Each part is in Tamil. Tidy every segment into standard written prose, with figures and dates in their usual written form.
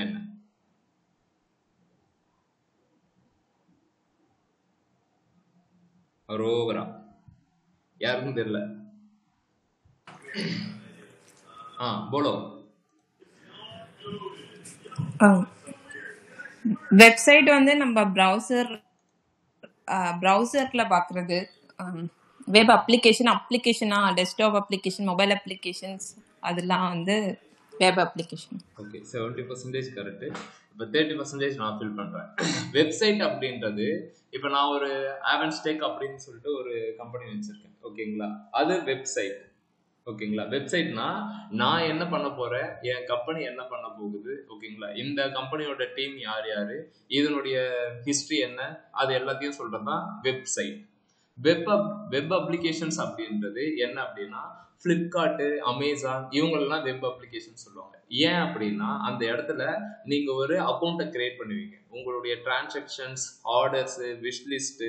என்ன? அரோகரா. யாருக்கும் தெரியல. போலோ. வெப்சைட் வந்து நம்ம ப்ரௌசர்ல பார்க்குறது, வெப் அப்ளிகேஷனா, டெஸ்க்டாப் அப்ளிகேஷன், மொபைல் அப்ளிகேஷன்ஸ், அதெல்லாம் வந்து வெப் அப்ளிகேஷன். Okay, 70% correct. இப்போ 30% நான் ஃபில் பண்ணுறேன். வெப்சைட் அப்படின்றது இப்போ நான் ஒரு ஆவன்ஸ்டேக் அப்படின்னு சொல்லிட்டு ஒரு கம்பெனி வச்சுருக்கேன். ஓகேங்களா, அது வெப்சைட். ஓகேங்களா, வெப்சைட்னா நான் என்ன பண்ண போறேன், என் கம்பெனி என்ன பண்ண போகுது, ஓகேங்களா, இந்த கம்பெனியோட டீம் யார் யாரு, இதனுடைய ஹிஸ்டரி என்ன, அது எல்லாத்தையும் சொல்றதுதான் வெப்சைட். வெப் அப்ளிகேஷன்ஸ் அப்படின்றது என்ன அப்படின்னா, ஃப்ளிப்கார்ட்டு, அமேசான் இவங்களெல்லாம் வெப் அப்ளிகேஷன் சொல்லுவாங்க. ஏன் அப்படின்னா அந்த இடத்துல நீங்க ஒரு அக்கௌண்ட்டை கிரியேட் பண்ணுவீங்க, உங்களுடைய டிரான்சாக்ஷன்ஸ், ஆர்டர்ஸ், விஷ்லிஸ்ட்,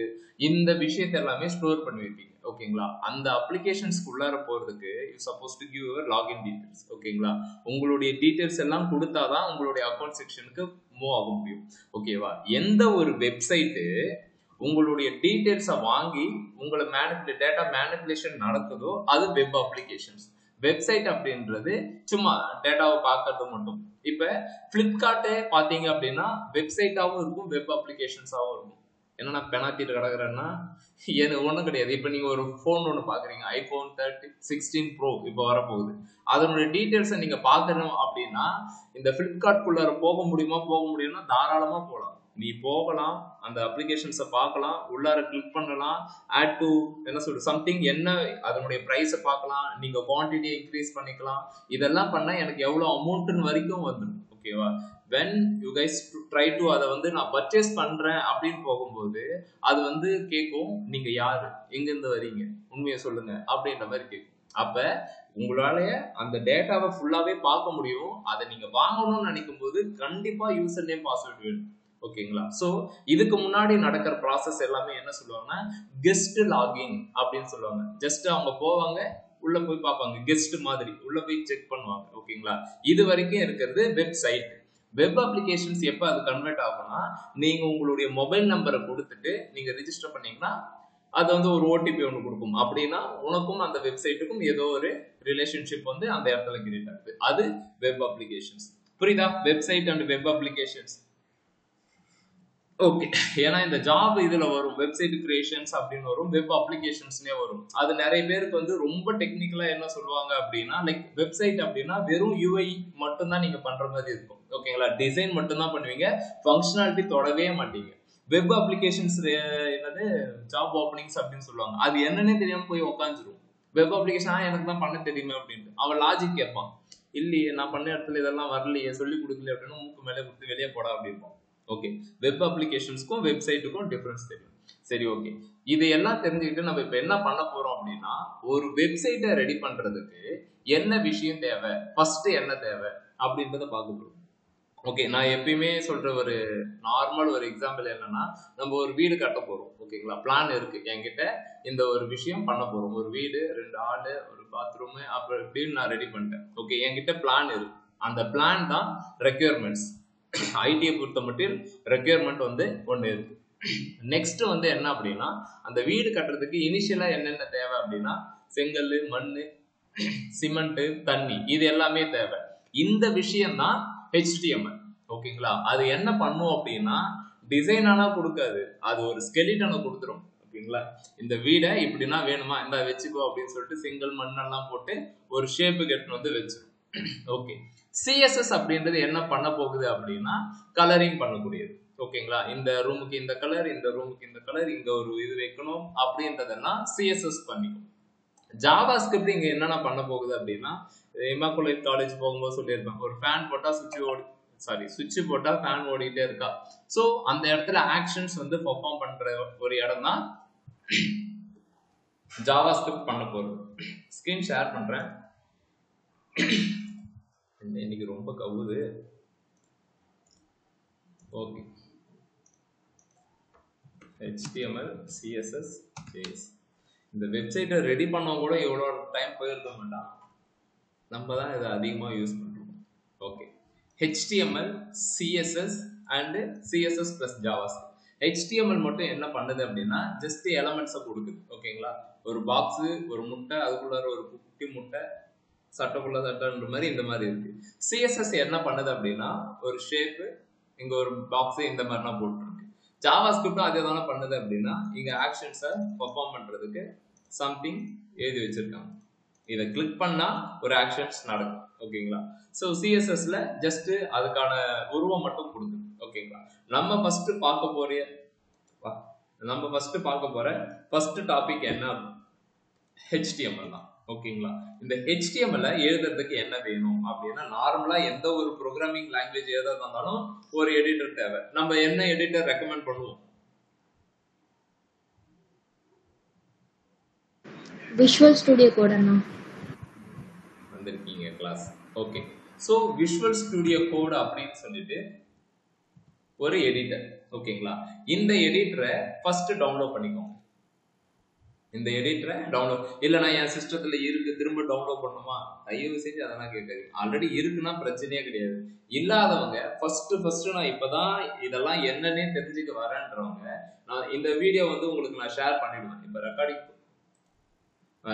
இந்த விஷயத்த எல்லாமே ஸ்டோர் பண்ணி வைப்பீங்க. ஓகேங்களா, அந்த அப்ளிகேஷன்ஸ்க்கு உள்ளார போறதுக்கு you suppose to give your login details. ஓகேங்களா, உங்களுடைய டீடைல்ஸ் எல்லாம் கொடுத்தாதான் உங்களுடைய அக்கௌண்ட் செக்ஷனுக்கு மூவ் ஆக முடியும். ஓகேவா, எந்த ஒரு வெப்சைட்டு உங்களுடைய டீடைல்ஸை வாங்கி உங்களை டேட்டா மேனிபுலேஷன் நடக்குதோ அது வெப் அப்ளிகேஷன்ஸ். வெப்சைட் அப்படின்றது சும்மா டேட்டாவை பார்க்கறது மட்டும். இப்ப பிளிப்கார்ட் பாத்தீங்க அப்படின்னா வெப்சைட்டாவும் இருக்கும், வெப் அப்ளிகேஷன்ஸாவும் இருக்கும். என்னன்னா பெனாத்திட்டு கிடக்குறேன்னா எனக்கு ஒன்றும் கிடையாது. இப்போ நீங்கள் ஒரு ஃபோன் ஒன்று பார்க்குறீங்க, ஐஃபோன் 16 ப்ரோ இப்போ வரப்போகுது. அதனுடைய டீட்டெயில்ஸை நீங்கள் பார்க்கணும் அப்படின்னா இந்த ஃப்ளிப்கார்ட்குள்ளார போக முடியும்னா தாராளமாக போகலாம். நீ போகலாம், அந்த அப்ளிகேஷன்ஸை பார்க்கலாம், உள்ளார கிளிக் பண்ணலாம், ஆட் டு என்ன சொல்றது சம்திங், என்ன அதனுடைய ப்ரைஸை பார்க்கலாம், நீங்கள் குவான்டிட்டியை இன்க்ரீஸ் பண்ணிக்கலாம். இதெல்லாம் பண்ணால் எனக்கு எவ்வளோ அமௌண்ட்டுன்னு வரைக்கும் வந்துடும். ஓகேவா, when you guys try to அதை வந்து நான் பர்ச்சேஸ் பண்றேன் அப்படின்னு போகும்போது அது வந்து கேட்கும், நீங்க யாரு, எங்க இருந்து வரீங்க, உண்மையை சொல்லுங்க அப்படின்ற மாதிரி கேட்கும். அப்ப உங்களால அந்த டேட்டாவை ஃபுல்லாவே பார்க்க முடியும். அதை நீங்க வாங்கணும்னு நினைக்கும் போது கண்டிப்பா யூசர் நேம் பாஸ்வேர்ட் வேணும். ஓகேங்களா, சோ இதுக்கு முன்னாடி நடக்கிற ப்ராசஸ் எல்லாமே என்ன சொல்லுவாங்கன்னா கெஸ்ட் லாகின் அப்படின்னு சொல்லுவாங்க. ஜஸ்ட் அவங்க போவாங்க, உள்ள போய் பார்ப்பாங்க, கெஸ்ட் மாதிரி உள்ள போய் செக் பண்ணுவாங்க. ஓகேங்களா, இது வரைக்கும் இருக்கிறது வெப்சைட். வெப் அப்ளிகேஷன்ஸ் எப்போ அது கன்வெர்ட் ஆகும்னா, நீங்க உங்களுடைய மொபைல் நம்பரை கொடுத்துட்டு நீங்க ரிஜிஸ்டர் பண்ணீங்கன்னா அது வந்து ஒரு ஓடிபி ஒன்று கொடுக்கும். அப்படின்னா உனக்கும் அந்த வெப்சைட்டுக்கும் ஏதோ ஒரு ரிலேஷன்ஷிப் வந்து அந்த இடத்துல கிரியேட் ஆகுது. அது வெப் அப்ளிகேஷன்ஸ். புரியுதா, website and web applications. Okay, ஏன்னா இந்த ஜாப் இதுல வரும், வெப்சைட் கிரியேஷன்ஸ் அப்படின்னு வரும், வெப் அப்ளிகேஷன்ஸ்னே வரும். அது நிறைய பேருக்கு வந்து ரொம்ப டெக்னிக்கலா என்ன சொல்லுவாங்க அப்படின்னா, லைக் வெப்சைட் அப்படின்னா வெறும் யூஐ மட்டும் தான் நீங்க பண்ற மாதிரி இருக்கும். ஓகேங்களா, டிசைன் மட்டும் தான் பண்ணுவீங்க, ஃபங்க்ஷனாலிட்டி தொடவே மாட்டீங்க. வெப் அப்ளிகேஷன்ஸ் என்னது ஜாப் ஓப்பனிங்ஸ் அப்படின்னு சொல்லுவாங்க, அது என்னன்னே தெரியாம போய் உட்காந்துரும். வெப் அப்ளிகேஷன் எனக்கு தான் பண்ண தெரியுமே அப்படின்ட்டு அவன் லாஜிக் கேட்பான், இல்லையே நான் பண்ண இடத்துல இதெல்லாம் வரலையே, சொல்லி கொடுக்கல அப்படின்னு மூக்கு மேலே கொடுத்து வெளியே போடா அப்படின்பான். ஓகே, வெப் அப்ளிகேஷன்ஸ்க்கும் வெப்சைட்டுக்கும் டிஃபரன்ஸ் தெரியும். சரி, ஓகே, இது எல்லாம் தெரிஞ்சுக்கிட்டு நம்ம இப்போ என்ன பண்ண போறோம் அப்படின்னா, ஒரு வெப்சைட்டை ரெடி பண்றதுக்கு என்ன விஷயம் தேவை, ஃபர்ஸ்ட் என்ன தேவை அப்படின்றத பார்க்க போறோம். ஓகே, நான் எப்பயுமே சொல்ற ஒரு நார்மல் ஒரு எக்ஸாம்பிள் என்னன்னா, நம்ம ஒரு வீடு கட்ட போறோம். ஓகேங்களா, பிளான் இருக்கு என்கிட்ட, இந்த ஒரு விஷயம் பண்ண போறோம், ஒரு வீடு, 2 ஆளு, ஒரு பாத்ரூம், அப்புறம் இப்படின்னு நான் ரெடி பண்ணிட்டேன். ஓகே, என்கிட்ட பிளான் இருக்கு. அந்த பிளான் தான் ரெக்யர்மெண்ட்ஸ். ஐடியை பொறுத்த மட்டும் ரெக்யர்மெண்ட் வந்து ஒன்று இருக்கு. நெக்ஸ்ட் வந்து என்ன அப்படின்னா, அந்த வீடு கட்டுறதுக்கு இனிஷியலா என்னென்ன தேவை அப்படின்னா, செங்கல், மண், சிமெண்ட், தண்ணி, இது எல்லாமே தேவை. இந்த விஷயம் தான் HTML. ஓகேங்களா, அது என்ன பண்ணும் அப்படின்னா டிசைனானா கொடுக்காது, அது ஒரு ஸ்கெலிட்டனை கொடுத்துரும். ஓகேங்களா, இந்த வீடை இப்படின்னா வேணுமா, இந்த வச்சுக்கோ அப்படின்னு சொல்லிட்டு செங்கல் மண்ணெல்லாம் போட்டு ஒரு ஷேப்பு கெட்டு வந்து வச்சிரும். ஓகே, சிஎஸ்எஸ் அப்படின்றது என்ன பண்ண போகுது அப்படின்னா கலரிங் பண்ணக்கூடியது. ஓகேங்களா, இந்த ரூமுக்கு இந்த கலர், இந்த ரூமுக்கு இந்த கலர், இங்க ஒரு இது வைக்கணும் அப்படின்றதெல்லாம் சிஎஸ்எஸ் பண்ணிக்கும். ஜாவா ஸ்கிரிப்ட் இங்க என்னென்ன பண்ண போகுது அப்படின்னா, இமாக்குலேட் காலேஜ் போகும்போது சொல்லியிருப்பேன், ஒரு ஃபேன் போட்டா சுவிட்ச் போட்டா ஃபேன் ஓடிட்டே இருக்கா. ஸோ அந்த இடத்துல ஆக்ஷன்ஸ் வந்து பெர்ஃபார்ம் பண்ற ஒரு இடம் தான் ஜாவா ஸ்கிரிப்ட் பண்ண போகுது. ஸ்கிரீன் ஷேர் பண்றேன். இன்னைக்கு ரொம்ப கவுது. Okay, HTML, CSS, JS. இந்த வெப்சைட்டை ரெடி பண்ண கூட எவ்வளோ டைம் போயிருக்க மாட்டான், நம்ம தான் இதை அதிகமாக யூஸ் பண்ணுறோம். Okay, HTML, CSS and CSS plus JavaScript. HTML மட்டும் என்ன பண்ணுது அப்படின்னா ஜஸ்ட் எலமெண்ட்ஸை கொடுக்குது. ஓகேங்களா, ஒரு பாக்ஸ், ஒரு முட்டை, அதுக்குள்ளார ஒரு குட்டி முட்டை, சட்டைக்குள்ள சட்டைன்ற மாதிரி இந்த மாதிரி இருக்கு. CSS என்ன பண்ணுது அப்படின்னா ஒரு ஷேப்பு, இங்க ஒரு பாக்ஸ், இந்த மாதிரிலாம் போட்டுருக்கு. ஜாவாஸ்கிரிப்டும் அதே தானே பண்ணுது அப்படின்னா இங்க ஆக்ஷன்ஸை பெர்ஃபார்ம் பண்றதுக்கு சம்திங் எழுதி வச்சிருக்காங்க. இதை கிளிக் பண்ணா ஒரு ஆக்ஷன்ஸ் நடக்கும். ஓகேங்களா, ஸோ சிஎஸ்எஸ்ல ஜஸ்ட் அதுக்கான உருவம் மட்டும் கொடுக்குது. ஓகேங்களா, நம்ம ஃபர்ஸ்ட் பார்க்க போற ஃபர்ஸ்ட் டாபிக் என்ன? HTML தான். ஓகேங்களா, இந்த HTML எழுதுறதுக்கு என்ன வேணும் அப்படின்னா நார்மலா எந்த ஒரு ப்ரோக்ராமிங் லாங்குவேஜ் எழுதுறதா இருந்தாலும் ஒரு எடிட்டர் தேவை. நம்ம என்ன எடிட்டர் ரெக்கமெண்ட் பண்ணுவோம்? விஷுவல் ஸ்டுடியோ கோட் அண்ணா. வந்திருக்கீங்க class. Okay, so Visual Studio Code அப்படின்னு சொல்லிட்டு ஒரு எடிட்டர். ஓகேங்களா, இந்த எடிட்டரை ஃபர்ஸ்ட் டவுன்லோட் பண்ணிக்கோங்க. இந்த எடிட்டரை டவுன்லோட் இல்லைனா என் சிஸ்டத்துல இருக்கு, திரும்ப டவுன்லோட் பண்ணுமா, தயவு செஞ்சு அதெல்லாம் கேட்காது. ஆல்ரெடி இருக்குன்னா பிரச்சனையே கிடையாது. இல்லாதவங்க ஃபர்ஸ்ட் நான் இப்பதான் இதெல்லாம் என்னன்னே தெரிஞ்சுக்க வரேன்றவங்க நான் இந்த வீடியோ வந்து உங்களுக்கு நான் ஷேர் பண்ணிடுவேன். இப்போ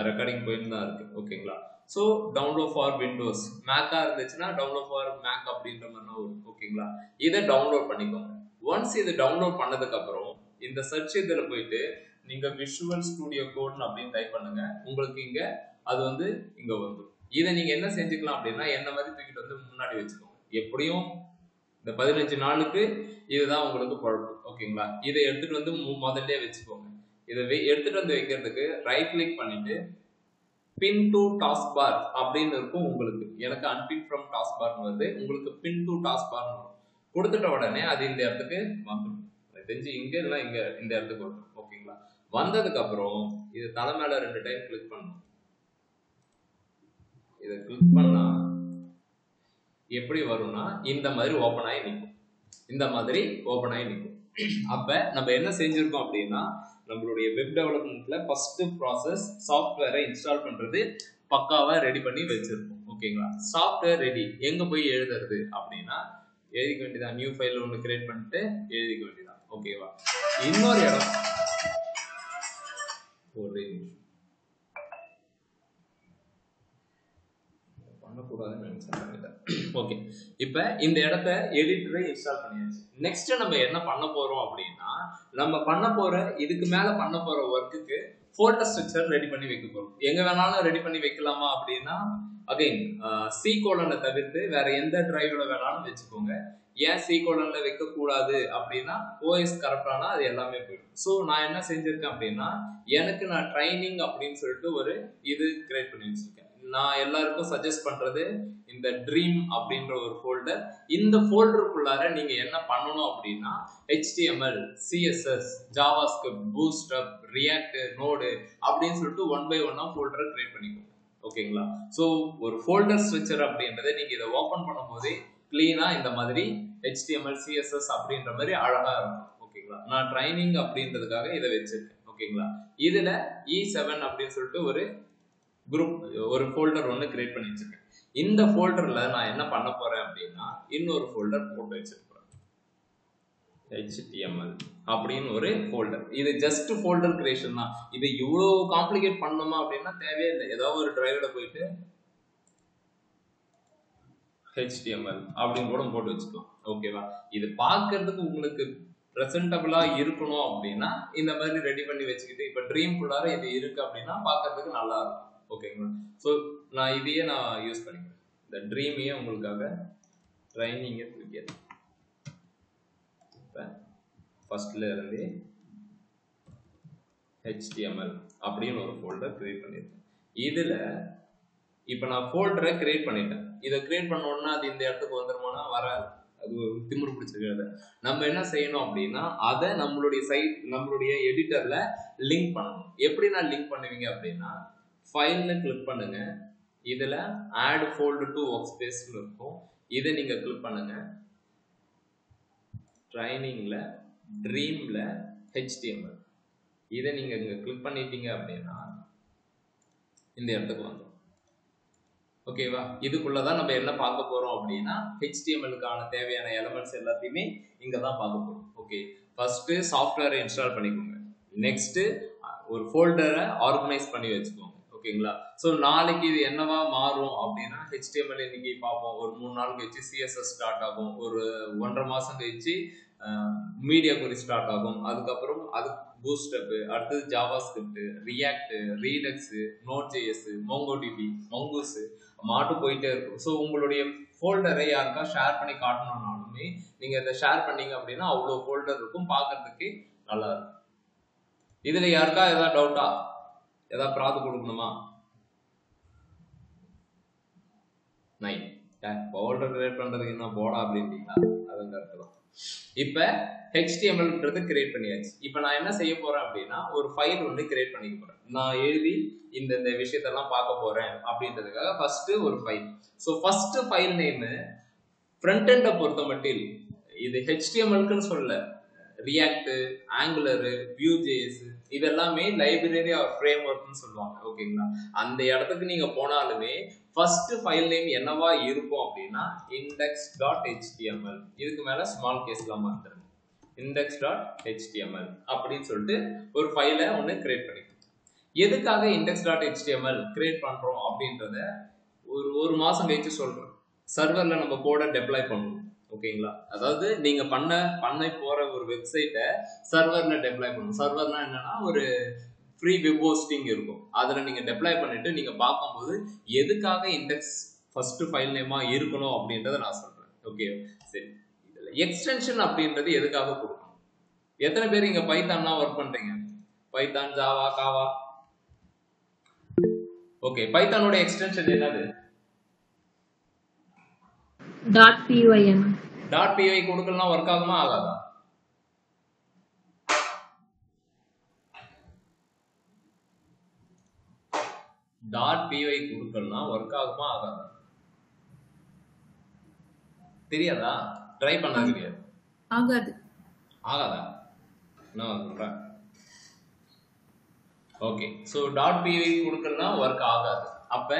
ரெக்கார்டிங் போயிட்டு தான் இருக்கு. ஓகேங்களா, ஸோ டவுன்லோட் ஃபார் விண்டோஸ், மேக்கா இருந்துச்சுன்னா டவுன்லோட் ஃபார் மேக் அப்படின்ற மாதிரி வரும். ஓகேங்களா, இதை டவுன்லோட் பண்ணிக்கோங்க. ஒன்ஸ் இது டவுன்லோட் பண்ணதுக்கு அப்புறம் இந்த சர்ச் இதில் போயிட்டு நீங்க விஷுவல் ஸ்டுடியோ கோட் அப்படின்னு டைப் பண்ணுங்க. உங்களுக்கு இங்க அது வந்து இங்க வந்துடும். இதை நீங்க என்ன செஞ்சுக்கலாம் அப்படின்னா என்ன மாதிரி தூக்கிட்டு வந்து முன்னாடி வச்சுக்கோங்க. எப்படியும் இந்த 15 நாளுக்கு இதுதான் உங்களுக்கு பழக்கம். ஓகேங்களா, இதை எடுத்துட்டு வந்து முதல்ல வச்சுக்கோங்க. இதை எடுத்துட்டு வந்து வைக்கிறதுக்கு ரைட் கிளிக் பண்ணிட்டு பின் டு டாஸ்க் பார் அப்படின்னு இருக்கும் உங்களுக்கு. எனக்கு அன்பின் ஃப்ரம் டாஸ்க் பார்னு வருது, உங்களுக்கு பின் டு டாஸ்க் பார்னு வரும். கொடுத்துட்ட உடனே அது இந்த இடத்துக்கு வந்துடும். தெரிஞ்சு இங்க இல்லை இங்க இந்த இடத்துக்கு வரும். ஓகேங்களா, வந்ததுக்கு அப்புறம் இது தலை மேல 2 டைம் கிளிக் பண்ணணும். இதை கிளிக் பண்ணா எப்படி வரும்னா இந்த மாதிரி ஓபன் ஆகி நிற்கும். இந்த மாதிரி ஓபன் ஆகி நிற்கும். அப்ப நம்ம என்ன செஞ்சிருக்கோம் அப்படின்னா நம்மளுடைய வெப் டெவலப்மெண்ட்ல ஃபர்ஸ்ட் ப்ராசஸ் சாஃப்ட்வேரை இன்ஸ்டால் பண்றது பக்காவா ரெடி பண்ணி வச்சிருக்கோம். ஓகேங்களா, சாஃப்ட்வேர் ரெடி. எங்க போய் எழுதுறது அப்படின்னா எழுதிக்க வேண்டியதான். நியூ ஃபைல் ஒன்று கிரியேட் பண்ணிட்டு எழுதிக்க வேண்டியதான். ஓகேவா, இன்னொரு இடம் பண்ணக்கூடாதுன்னு நினைச்சேன். ஓகே, இப்ப இந்த இடத்த எடிட்டரை இன்ஸ்டால் பண்ணியாச்சு. நெக்ஸ்ட் நம்ம என்ன பண்ண போறோம் அப்படின்னா நம்ம பண்ண போற இதுக்கு மேல பண்ண போற ஒர்க்குக்கு ஃபோல்டர் ஸ்ட்ரக்சர் ரெடி பண்ணி வைக்க போறோம். எங்க வேணாலும் ரெடி பண்ணி வைக்கலாமா அப்படின்னா அகைன் C கோலனை தவிர்த்து வேற எந்த டிரைவ்ல வேணாலும் வச்சுக்கோங்க. ஏன் C கோலன்ல வைக்க கூடாது அப்படின்னா OS கரெக்டானா அது எல்லாமே போயிடும். ஸோ நான் என்ன செஞ்சிருக்கேன் அப்படின்னா எனக்கு நான் ட்ரைனிங் அப்படின்னு சொல்லிட்டு ஒரு இது கிரியேட் பண்ணி வச்சிருக்கேன். நான் எல்லாருக்கும் சஜஸ்ட் பண்றது இந்த ட்ரீம் அப்படின்ற ஒரு ஃபோல்டர். இந்த ஃபோல்டருக்குள்ளார நீங்க என்ன பண்ணணும் அப்படின்னா HTML, CSS, JavaScript, Bootstrap, React, Node அப்படின்னு சொல்லிட்டு 1 by 1 ஃபோல்டரை கிரியேட் பண்ணிக்கோங்க. ஓகேங்களா, ஸோ ஒரு ஃபோல்டர் ஸ்ட்ரக்சர் அப்படின்றத நீங்க இதை ஓபன் பண்ணும் போதே கிளீனா இந்த மாதிரி HTML, CSS அப்படின்ற மாதிரி அழகா இருக்கும். ஓகேங்களா, நான் ட்ரைனிங் அப்படின்றதுக்காக இதை வச்சிருக்கேன். ஓகேங்களா, இதுல E7 அப்படின்னு சொல்லிட்டு ஒரு குரூப் ஒரு ஃபோல்டர் ஒன்று கிரியேட் பண்ணி வச்சிருக்கேன். இந்த ஃபோல்டர்ல நான் என்ன பண்ண போறேன் அப்படின்னா இன்னொரு ஃபோல்டர் போட்டு வச்சிருக்கேன். HTML அப்படின்னு ஒரு ஃபோல்டர். இது ஜஸ்ட் ஃபோல்டர் கிரியேஷன் தான். இது இவ்வளோ காம்ப்ளிகேட் பண்ணணுமா அப்படின்னா தேவையே இல்லை. ஏதாவது ஒரு டிரைவ்ல போயிட்டு HTML அப்படின்னு கூட போட்டு வச்சுக்கலாம். ஓகேவா, இது பார்க்கறதுக்கு உங்களுக்கு ப்ரெசென்டபிளா இருக்கணும் அப்படின்னா இந்த மாதிரி ரெடி பண்ணி வச்சுக்கிட்டு இப்போ ட்ரீம் குள்ளார இது இருக்கு அப்படின்னா பார்க்கறதுக்கு நல்லா இருக்கும். ஓகேங்களா, ஸோ நான் இதையே நான் யூஸ் பண்ணிக்கிறேன். இந்த ட்ரீமையே உங்களுக்காக ட்ரைனிங்கை தூக்கியது. இப்போ ஃபர்ஸ்ட்ல இருந்து HTML அப்படின்னு ஒரு ஃபோல்டர் கிரியேட் பண்ணியிருக்கேன். இதில் இப்போ நான் ஃபோல்டரை கிரியேட் பண்ணிட்டேன். இதை கிரியேட் பண்ண உடனே அது இந்த இடத்துக்கு வந்துருமானா வராது. அது திமிரு பிடிச்சிருக்கிறது. நம்ம என்ன செய்யணும் அப்படின்னா அதை நம்மளுடைய எடிட்டர்ல லிங்க் பண்ணணும். எப்படி நான் லிங்க் பண்ணுவீங்க அப்படின்னா ஃபைல்ல கிளிக் பண்ணுங்க. இதுல ஆட் ஃபோல்டர் டு ஒர்க் ஸ்பேஸ்னு இருக்கும். இதை நீங்க கிளிக் பண்ணுங்க. ட்ரைனிங்ல ட்ரீம்ல HTML இதை நீங்க இங்க கிளிக் பண்ணிட்டீங்க அப்படின்னா இந்த இடத்துக்கு வந்துடும். ஓகேவா? இதுக்குள்ளதான் நம்ம என்ன பார்க்க போறோம் அப்படின்னா HTML-க்கான தேவையான எலமெண்ட்ஸ் எல்லாத்தையுமே இங்க தான் பார்க்க போறோம். ஓகே, ஃபர்ஸ்ட் சாஃப்ட்வேரை இன்ஸ்டால் பண்ணிக்கோங்க. நெக்ஸ்ட் ஒரு ஃபோல்டரை ஆர்கனைஸ் பண்ணி வச்சுக்கோங்க. ஓகேங்களா? ஸோ நாளைக்கு இது என்னவா மாறும் அப்படின்னா HTML இன்னைக்கு பார்ப்போம், ஒரு 3 நாள் கழிச்சு CSS ஸ்டார்ட் ஆகும், ஒரு 1.5 மாசம் கழிச்சு மீடியா கொரி ஸ்டார்ட் ஆகும், அதுக்கப்புறம் அது பூஸ்டப், அடுத்தது ஜாவா ஸ்கிரிப்ட், ரியாக்ட், ரீடக்ஸ், நோட்.js, மோங்கோடிபி, மங்கூஸ் மாட்டு போயிட்டே இருக்கும். ஸோ உங்களுடைய ஃபோல்டரை யாருக்கா ஷேர் பண்ணி காட்டணும்னாலுமே நீங்க இதை ஷேர் பண்ணீங்க அப்படின்னா அவ்வளோ ஃபோல்டர் இருக்கும், பார்க்கறதுக்கு நல்லா இருக்கும். இதுல யாருக்கா ஏதாவது டவுட்டா, ஏதாவது ப்ராஜெக்ட் கொடுக்கணுமா? ஃபோல்டர் கிரியேட் பண்றதுக்கு என்ன போடா அப்படின்றீங்களா? அது கரெக்ட் தான். இப்ப HTML-ன்றது கிரியேட் பண்ணியாச்சு. இப்ப நான் என்ன செய்ய போறேன் அப்படின்னா ஒரு ஃபைல் ஒன்று கிரியேட் பண்ணிக்க போறேன். நான் எழுதி இந்த விஷயத்தெல்லாம் பார்க்க போறேன் அப்படின்றதுக்காக ஃபர்ஸ்ட் ஒரு file. So first file name front எண்டை பொறுத்த மட்டும் இது HTML-க்குன்னு சொல்ல, ரியாக்ட், ஆங்குலர், வியூ.js இதெல்லாமே லைப்ரரி ஆர் ஃப்ரேம் ஒர்க்னு சொல்லுவாங்க. ஓகேங்களா? அந்த இடத்துக்கு நீங்க போனாலுமே ஃபர்ஸ்ட் ஃபைல் நேம் என்னவா இருக்கும் அப்படின்னா index.html. இதுக்கு மேல ஸ்மால் கேஸ்ல மாத்துறேன், index.html அப்படின்னு சொல்லிட்டு ஒரு ஃபைலை ஒன்று கிரியேட் பண்ணிக்கணும். எதுக்காக index.html கிரியேட் பண்றோம் அப்படின்றத ஒரு மாசம் கழிச்சு சொல்றேன். சர்வர்ல நம்ம கோட டெப்ளாய் பண்ணுவோம். ஓகேங்களா? அதாவது நீங்க பண்ண போற ஒரு வெப்சைட்டை சர்வர்ல டெப்ளாய் பண்ணுவோம். சர்வர்னா என்னன்னா ஒரு ஃப்ரீ வெப் ஹோஸ்டிங் இருக்கும், அதுல நீங்க டெப்ளாய் பண்ணிட்டு நீங்க பார்க்கும்போது எதுக்காக இண்டெக்ஸ் ஃபர்ஸ்ட் ஃபைல் நேமா இருக்கணும் அப்படின்றத நான் சொல்றேன். ஓகே, சரி. இதுல எக்ஸ்டென்ஷன் அப்படின்றது எதுக்காக கொடுக்கணும்? எத்தனை பேர் இங்க பைத்தான்லாம் ஒர்க் பண்றீங்க? பைத்தான், ஜாவா, காவா. ஓகே, பைத்தானோட எக்ஸ்டென்ஷன் என்னது? .py. .py கொடுக்கலாம், ஒர்க் ஆகுமா ஆகாதா? .py கொடுக்கலாம், ஒர்க் ஆகுமா ஆகாதா? தெரியாதா? ட்ரை பண்ண தெரியாது? ஆகாது. ஆகாதா? நான் சொல்றேன். ஓகே, ஸோ .py கொடுக்கலாம், ஒர்க் ஆகாது. அப்ப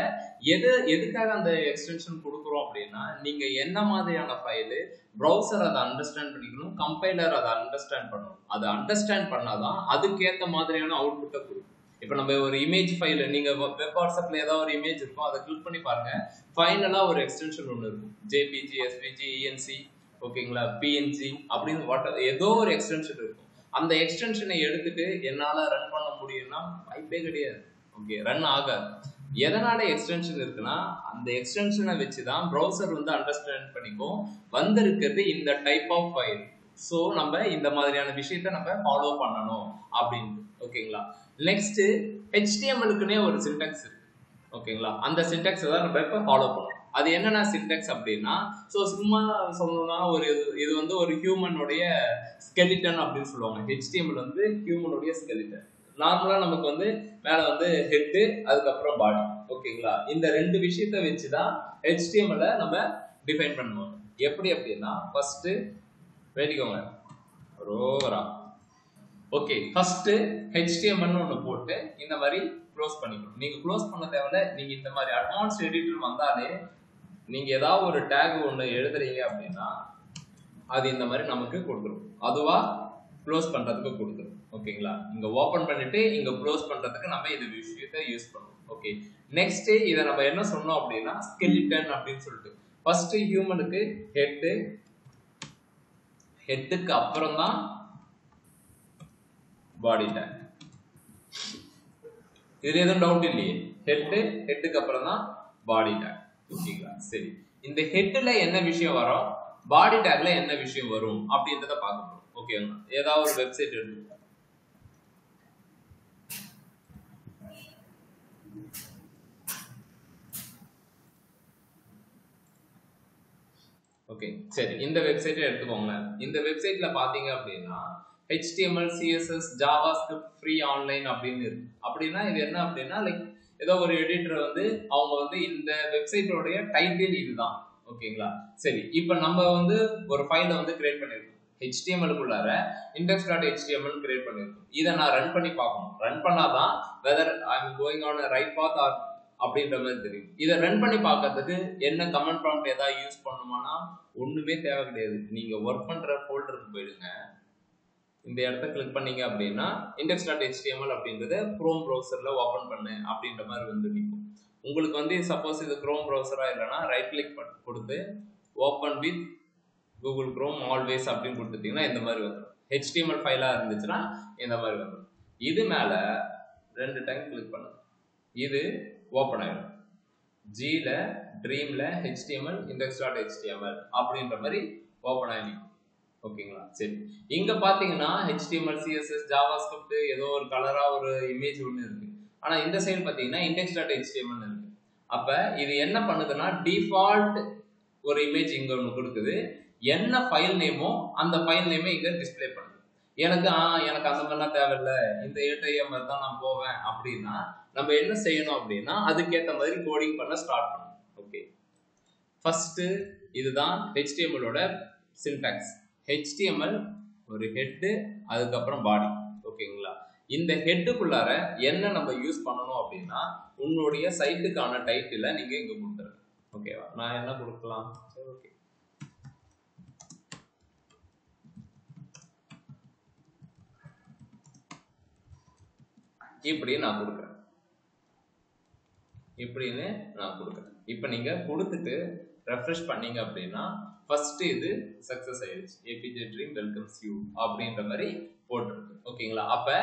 எதுக்காக அந்த எக்ஸ்டென்ஷன் கொடுக்குறோம் அப்படின்னா நீங்க என்ன மாதிரியான ஃபைலு, ப்ரௌசர் அதை அண்டர்ஸ்டாண்ட் பண்ணிக்கணும், கம்பைலர் அதை அண்டர்ஸ்டாண்ட் பண்ணணும். அதை அண்டர்ஸ்டாண்ட் பண்ணாதான் அதுக்கேற்ற மாதிரியான அவுட்புட்டை கொடுக்கும். இப்போ நம்ம ஒரு இமேஜ் ஃபைல், நீங்க வெப் வாட்ஸ்அப்ல ஏதாவது ஒரு இமேஜ் இருக்கும், அதை கிளிக் பண்ணி பாருங்க, ஃபைனலா ஒரு எக்ஸ்டென்ஷன் ஒன்று இருக்கும், JPG, SVG, ENC, ஓகேங்களா, PNG அப்படின்னு ஏதோ ஒரு எக்ஸ்டென்ஷன் இருக்கும். அந்த எக்ஸ்டென்ஷனை எடுத்துட்டு என்னால ரன் பண்ண முடியும்னா வாய்ப்பே கிடையாது. ஓகே, ரன் ஆகாது. எதனால எக்ஸ்டென்ஷன் இருக்குன்னா அந்த எக்ஸ்டென்ஷனை வச்சுதான் ப்ரௌசர் வந்து அண்டர்ஸ்டாண்ட் பண்ணிக்கும் வந்திருக்கிறது இந்த டைப் ஆஃப் ஃபைல். ஸோ நம்ம இந்த மாதிரியான விஷயத்த நம்ம ஃபாலோ பண்ணணும் அப்படின்னு. ஓகேங்களா? நெக்ஸ்ட் HTML-க்குனே ஒரு சின்டாக்ஸ் இருக்கு. ஓகேங்களா? அந்த சின்டாக்ஸ் தான் நம்ம இப்போ ஃபாலோ பண்ணணும். அது என்னன்னா சின்டாக்ஸ் அப்படின்னா, ஸோ சும்மா சொல்லணும்னா இது வந்து ஒரு ஹியூமனுடைய ஸ்கெலிட்டன் அப்படின்னு சொல்லுவாங்க. HTML வந்து ஹியூமனுடைய ஸ்கெலிட்டன். நார்மலா நமக்கு வந்து மேல வந்து ஹெட், அதுக்கப்புறம் பாடி. ஓகேங்களா? இந்த ரெண்டு விஷயத்த வச்சுதான் HTML நம்ம டிஃபைன் பண்ணுவோம். எப்படி அப்படின்னா ஃபர்ஸ்ட் வேடிக்கோங்க ரோவரா. ஓகே, ஃபர்ஸ்ட் HTML ஒன்று போட்டு இந்த மாதிரி க்ளோஸ் பண்ணிக்கணும். நீங்க க்ளோஸ் பண்ண தேவையில்ல, நீங்க இந்த மாதிரி அட்வான்ஸ்ட் எடிட்டர் வந்தாலே நீங்க ஏதாவது ஒரு டேக் ஒன்று எழுதுறீங்க அப்படின்னா அது இந்த மாதிரி நமக்கு கொடுத்துரும், அதுவா க்ளோஸ் பண்றதுக்கு கொடுத்துரும். ஓகேங்களா? இங்க ஓபன் பண்ணிட்டு இங்க க்ளோஸ் பண்றதுக்கு நம்ம இந்த விஷயத்தை யூஸ் பண்ணுவோம். ஓகே, நெக்ஸ்ட் இதை நம்ம என்ன சொன்னோம் அப்படின்னா ஸ்கெலிட்டன் அப்படின்னு சொல்லிட்டு ஃபர்ஸ்ட் ஹியூமனுக்கு ஹெட்டுக்கு அப்புறம் தான் பாடி டேக். இதுல எதுவும் டவுட் இல்லையே? ஹெட்டுக்கு அப்புறம் தான் பாடி டேக். ஓகேங்களா? சரி, இந்த ஹெட்ல என்ன விஷயம் வரும், பாடி டேக்ல என்ன விஷயம் வரும் அப்படின்றத பார்க்க போறோம். ஓகேங்களா? ஏதாவது ஒரு வெப்சைட் எடுத்து ஓகே, சரி, இந்த வெப்சைட்டை எடுத்துக்கோங்க. இந்த வெப்சைட்ல பாத்தீங்க அப்படின்னா HTML, CSS, JavaScript free online அப்படின்னு இருக்கு. அப்படின்னா இது என்ன அப்படின்னா லைக் ஏதோ ஒரு எடிட்டர் வந்து அவங்க வந்து இந்த வெப்சைட்டோடைய டைட்டில் இதுதான். ஓகேங்களா? சரி, இப்போ நம்ம வந்து ஒரு ஃபைலை வந்து கிரியேட் பண்ணிருக்கோம், HTML-க்குள்ளார index.html கிரியேட் பண்ணிருக்கோம். இதை நான் ரன் பண்ணி பார்க்கணும். ரன் பண்ணாதான் whether I'm going on a right path அப்படின்ற மாதிரி தெரியும். இதை ரன் பண்ணி பார்க்கறதுக்கு என்ன கமெண்ட் ப்ராம்ப்ட் ஏதாவது யூஸ் பண்ணுமானா ஒண்ணுமே தேவை கிடையாது. நீங்க ஒர்க் பண்ற ஃபோல்டருக்கு போயிடுங்க. இந்த இடத்த கிளிக் பண்ணீங்க அப்படின்னா index.html அப்படின்றத குரோம் ப்ரௌசர்ல ஓபன் பண்ணு அப்படின்ற மாதிரி வந்து நிற்கும். உங்களுக்கு வந்து சப்போஸ் இது குரோம் ப்ரௌசரா இல்லைன்னா ரைட் கிளிக் கொடுத்து open with Google chrome always அப்படின்னு கொடுத்துட்டீங்கன்னா இந்த மாதிரி வந்துடும். HTML ஃபைலா இருந்துச்சுன்னா இந்த மாதிரி வந்துடும். இது மேல 2 டைம் கிளிக் பண்ணுங்க. இது ஓப்பன் ஆயிடும். ஜில ட்ரீம்ல HTML index.html அப்படின்ற மாதிரி ஓப்பன் ஆகி நிற்கும். ஓகேங்களா? சரி, இங்க பாத்தீங்கன்னா HTML CSS JavaScript ஏதோ ஒரு கலரா ஒரு இமேஜ் ஒன்று இருக்கு. ஆனா இந்த சைடு பாத்தீங்கன்னா index.html இருக்கு. அப்ப இது என்ன பண்ணுதுன்னா டிஃபால்ட் ஒரு இமேஜ் இங்க ஒன்று கொடுக்குது. என்ன ஃபைல் நேமோ அந்த ஃபைல் நேமை இங்க டிஸ்பிளே பண்ணுது. எனக்கு அந்த மாதிரிலாம் தேவையில்லை, இந்த HTML தான் நான் போவேன் அப்படின்னா நம்ம என்ன செய்யணும் அப்படின்னா அதுக்கேற்ற மாதிரி கோடிங் பண்ண ஸ்டார்ட் பண்ணணும். ஓகே, ஃபர்ஸ்ட் இதுதான் HTML-ஓட சின்டாக்ஸ். HTML ஒரு ஹெட், அதுக்கப்புறம் பாடி. ஓகேங்களா? இந்த ஹெட்டுக்குள்ளார என்ன நம்ம யூஸ் பண்ணணும் அப்படின்னா உன்னுடைய சைட்டுக்கான டைட்டிலை நீங்க இங்க கொடுத்துருங்க. ஓகேவா? நான் என்ன கொடுக்கலாம்? சரி, ஓகே, இப்படி நான் கொடுக்குறேன். இப்படின்னு நான் கொடுக்குறேன். இப்போ நீங்க கொடுத்துட்டு ரெஃப்ரெஷ் பண்ணீங்க அப்படின்னா ஃபர்ஸ்ட் இது சக்சஸ் ஆயிடுச்சு. APJ Dream வெல்கம்ஸ் யூ அப்படின்ற மாதிரி போட்டிருக்கு. ஓகேங்களா? அப்ப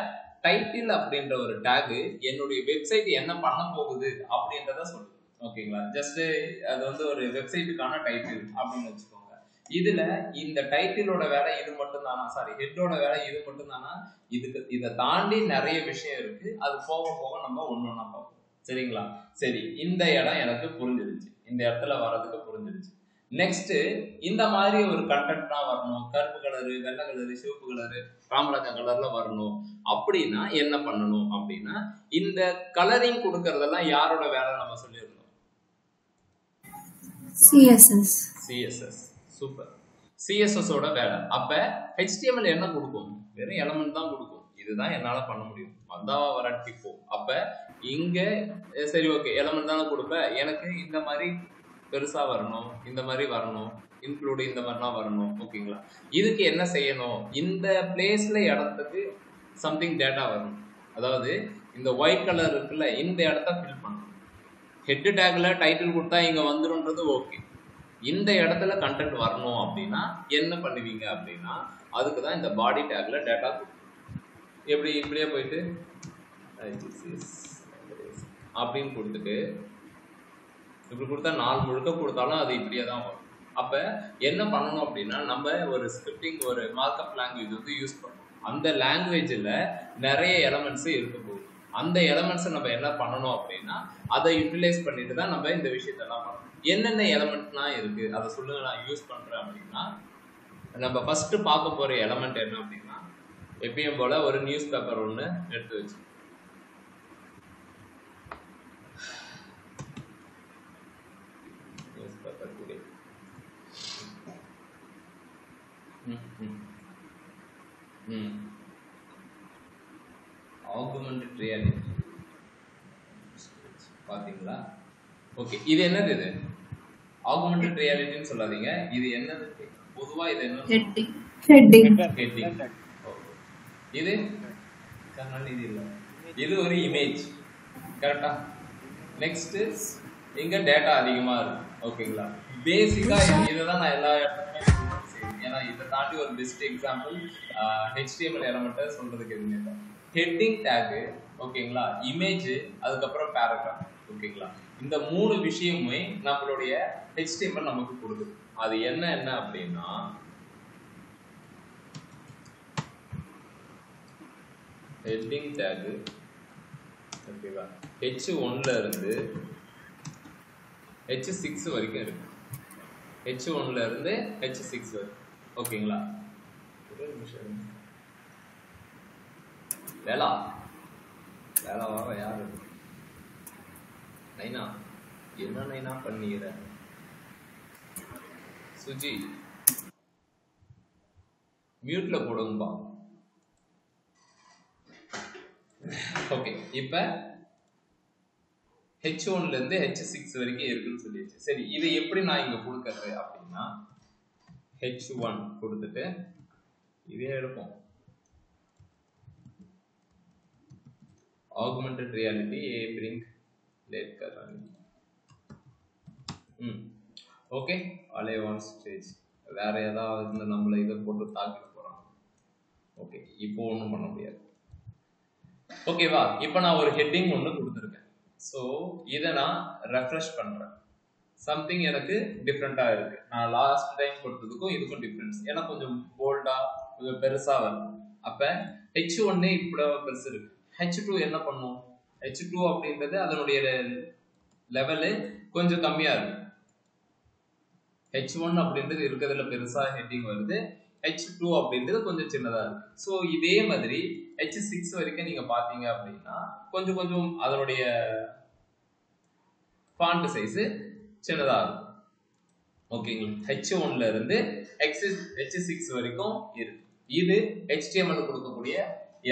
டைட்டில் அப்படின்ற ஒரு டேக் என்னுடைய வெப்சைட் என்ன பண்ண போகுது அப்படின்றத சொல்லுது. ஓகேங்களா? ஜஸ்ட் அது வந்து ஒரு வெப்சைட்டுக்கான டைட்டில் அப்படின்னு வச்சுக்கோங்க. இதுல இந்த டைட்டிலோட வேலை இது மட்டும் தானா, சாரி ஹெட்டோட வேலை இது மட்டும் தானா? இதை தாண்டி நிறைய விஷயம் இருக்கு. அது போக போக நம்ம ஒண்ணு ஒண்ணா பார்ப்போம். சரிங்களா? சரி, இந்த இடம் எனக்கு புரிஞ்சிருச்சு. இந்த இடத்துல வர்றதுக்கு புரிஞ்சிருச்சு. நெக்ஸ்ட் இந்த மாதிரி ஒரு கண்டென்ட் தான் வரணும். கருப்பு கலரு, வெள்ளை கலரு, சிவப்பு கலரு, ராமராஜா கலர்ல வரணும் அப்படின்னா என்ன பண்ணணும் அப்படின்னா இந்த கலரிங் கொடுக்கறதெல்லாம் யாரோட வேலை நம்ம சொல்லியிருந்தோம்? CSS. சூப்பர், CSS ஓட வேலை. அப்ப HTML என்ன கொடுக்கும்? வெறும் எலமெண்ட் தான் கொடுக்கும். இதுதான் என்னால பண்ண முடியும், வந்தாவா வராட்டி போ. அப்ப இங்க சரி ஓகே எலமெண்ட் தானே கொடுப்பேன், எனக்கு இந்த மாதிரி பெருசா வரணும், இந்த மாதிரி வரணும், இன்க்ளூட் இந்த மாதிரிலாம் வரணும். ஓகேங்களா? இதுக்கு என்ன செய்யணும்? இந்த பிளேஸ்ல இடத்துக்கு சம்திங் டேட்டா வரணும். அதாவது இந்த ஒயிட் கலர் இருக்குல்ல, இந்த இடத்த ஃபில் பண்ணணும். ஹெட் டேக்ல டைட்டில் கொடுத்தா இங்க வந்துருன்றது ஓகே. இந்த இடத்துல கண்டென்ட் வரணும் அப்படின்னா என்ன பண்ணுவீங்க அப்படின்னா அதுக்கு தான் இந்த பாடி டேக்ல டேட்டா கொடுக்கணும். எப்படி இப்படியே போயிட்டு அப்படின்னு கொடுத்துட்டு இப்படி கொடுத்தா 4 முழுக்க கொடுத்தாலும் அது இப்படியே தான் வரும். அப்ப என்ன பண்ணணும் அப்படின்னா நம்ம ஒரு ஸ்கிரிப்டிங் ஒரு மார்க்அப் லாங்குவேஜ் வந்து யூஸ் பண்ணணும். அந்த லாங்குவேஜ்ல நிறைய எலமெண்ட்ஸ் இருக்க போகுது. அந்த எலமெண்ட்ஸை நம்ம என்ன பண்ணணும் அப்படின்னா அதை யூட்டிலைஸ் பண்ணிட்டு தான் நம்ம இந்த விஷயத்தெல்லாம் பண்ணணும். என்னென்ன எலமெண்ட்லாம் இருக்கு அதை சொல்லுங்க, நான் யூஸ் பண்றேன் அப்படின்னா நம்ம ஃபர்ஸ்ட் பார்க்க போற எலமெண்ட் என்ன அப்படின்னா எப்பயும் போல ஒரு நியூஸ் பேப்பர் ஒன்று எடுத்து வச்சு ஆகுமெண்டட் ரியாலிட்டி பாத்தீங்களா? ஓகே, இது என்னது? இது ஆகுமெண்டட் ரியாலிட்டின்னு சொல்லாதீங்க. இது என்னது பொதுவா? இது என்ன? ஹெட்டிங். இது இது இல்ல, இது ஒரு இமேஜ். கரெக்டா? நெக்ஸ்ட் இங்க டேட்டா அதிகமா இருக்கு. ஓகேங்களா? பேசிக்கா இதுதான் நான் எல்லா இடத்துலயுமே செய்வேன். ஏன்னா இதை தாண்டி ஒரு பெஸ்ட் எக்ஸாம்பிள் HTML எலமெண்ட்டை சொல்றதுக்கு எதுவுமே இல்லை. ஹெட்டிங் டேக், ஓகேங்களா, இமேஜ், அதுக்கப்புறம் பேராகிராஃப். ஓகேங்களா? இந்த 3 விஷயமுமே நம்மளுடைய HTML நமக்கு கொடுக்குது. அது என்ன அப்படின்னா ஹெட்டிங் டேக், ஓகேவா, H1ல இருந்து H6 வரைக்கும் இருக்கு. H1ல இருந்து H6 வரைக்கும். ஓகேங்களா? ஒரு நிமிஷம். வேலா வர யாரு? நைனா, என்ன நைனா பண்ணிக்கிற? சுஜி மியூட்ல போடுங்கப்பா. ஓகே, இப்ப H1ல இருந்து H6 வரைக்கும் இருக்குன்னு சொல்லிடுச்சு. சரி, இதை எப்படி நான் இங்க கொடுக்கறது அப்படின்னா H1 கொடுத்துட்டு இதே எடுப்போம். augmented reality a bring let करनी. ஓகே, அலே ஒன் ஸ்டேஜ் வேற ஏதாவது நம்மள இதை போட்டு தாக்கிட்டு போறோம். ஓகே, இப்போ ஒன்றும் பண்ண முடியாது. ஓகேவா? இப்போ நான் ஒரு ஹெட்டிங் ஒன்று கொடுத்துருக்கேன். ஸோ இதை நான் ரெஃப்ரெஷ் பண்றேன். சம்திங் எனக்கு டிஃப்ரெண்டா இருக்கு. நான் லாஸ்ட் டைம் கொடுத்ததுக்கும் இதுக்கும் டிஃப்ரென்ஸ். ஏன்னா கொஞ்சம் போல்டா கொஞ்சம் பெருசா வருது. அப்ப H1 இப்படி பெருசு இருக்கு. H2 என்ன பண்ணும்? H2 அப்படின்றது அதனுடைய லெவலு கொஞ்சம் கம்மியா இருக்கு. H1 அப்படின்றது இருக்கிறதுல பெருசா ஹெட்டிங் வருது. H2 அப்படின்றது கொஞ்சம் சின்னதா இருக்கு. ஸோ இதே மாதிரி H6 வரைக்கும் நீங்க பாத்தீங்க அப்படின்னா கொஞ்சம் கொஞ்சம் அதனுடைய ஃபாண்ட் சைஸ் சின்னதா இருக்கும். ஓகேங்களா? H1ல இருந்து H6 வரைக்கும் இருக்கு. இது HTML கொடுக்கக்கூடிய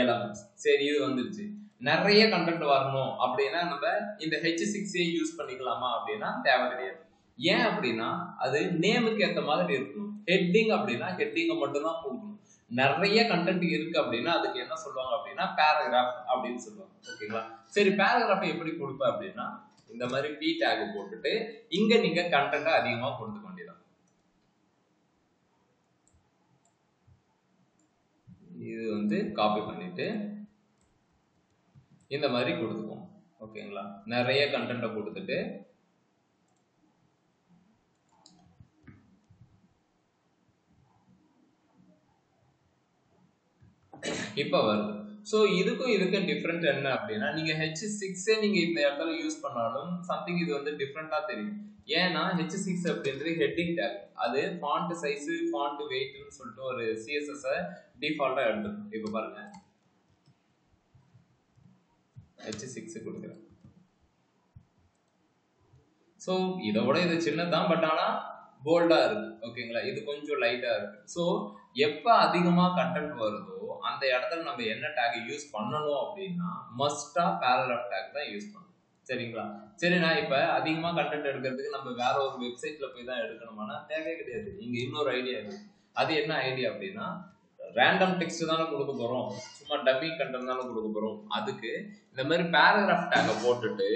எலமெண்ட்ஸ். சரி, இது வந்துருச்சு. நிறைய கண்டென்ட் வரணும் அப்படின்னா நம்ம இந்த H6 யூஸ் பண்ணிக்கலாமா அப்படின்னா தேவை கிடையாது. ஏன் அப்படின்னா அது நேமுக்கு ஏற்ற மாதிரி இருக்கணும். ஹெட்டிங் அப்படின்னா ஹெட்டிங்கை மட்டும் தான் கொடுக்கணும். நிறைய கண்டென்ட் இருக்கு அப்படின்னா அதுக்கு என்ன சொல்லுவாங்க அப்படின்னா பேராகிராஃப் அப்படின்னு சொல்லுவாங்க. ஓகேங்களா? சரி, பேராகிராஃபை எப்படி கொடுப்பேன் அப்படின்னா இந்த மாதிரி p டேக் போட்டுட்டு இங்க நீங்க கண்டென்ட் அதிகமா கொடுத்துக்க வேண்டியதான். இது வந்து காப்பி பண்ணிட்டு இந்த மாதிரி கொடுத்துக்கோம். ஓகேங்களா? நிறைய கண்டென்ட்டை கொடுத்துட்டு இப்ப வருது. ஸோ இதுக்கும் டிஃப்ரெண்ட் என்ன அப்படின்னா நீங்க H6 நீங்க இந்த இடத்துல யூஸ் பண்ணாலும் சம்திங் இது வந்து டிஃப்ரெண்டா தெரியும். ஏன்னா H6 அப்படின்றது ஹெட்டிங் டேக். அது ஃபாண்ட் சைஸ், ஃபாண்ட் வெயிட்னு சொல்லிட்டு ஒரு CSS டிஃபால்ட்டா எடுத்துக்கும். இப்ப பாருங்க, H6 கொடுக்குறேன். ஸோ இதோட இது சின்னதான், பட் ஆனா போல்டா இருக்கு. ஓகேங்களா? இது கொஞ்சம் லைட்டா இருக்கு. ஸோ எப்ப அதிகமா கண்டென்ட் வருதோ அந்த இடத்துல நம்ம என்ன டேக் யூஸ் பண்ணணும் அப்படின்னா மஸ்டா பேராகிராஃப் டேக் தான் யூஸ் பண்ணணும். சரிங்களா? சரி, நான் இப்ப அதிகமா கண்டென்ட் எடுக்கிறதுக்கு நம்ம வேற ஒரு வெப்சைட்ல போய் தான் எடுக்கணுமானா தேவையே கிடையாது. இங்க இன்னொரு ஐடியா இருக்கு. அது என்ன ஐடியா அப்படின்னா ரேண்டம் டெக்ஸ்ட் தானே கொடுக்க போறோம், சும்மா டம்மி கண்டென்ட் தானே கொடுக்க போறோம். அதுக்கு இந்த மாதிரி பேராகிராஃப் டேக்கை போட்டுட்டு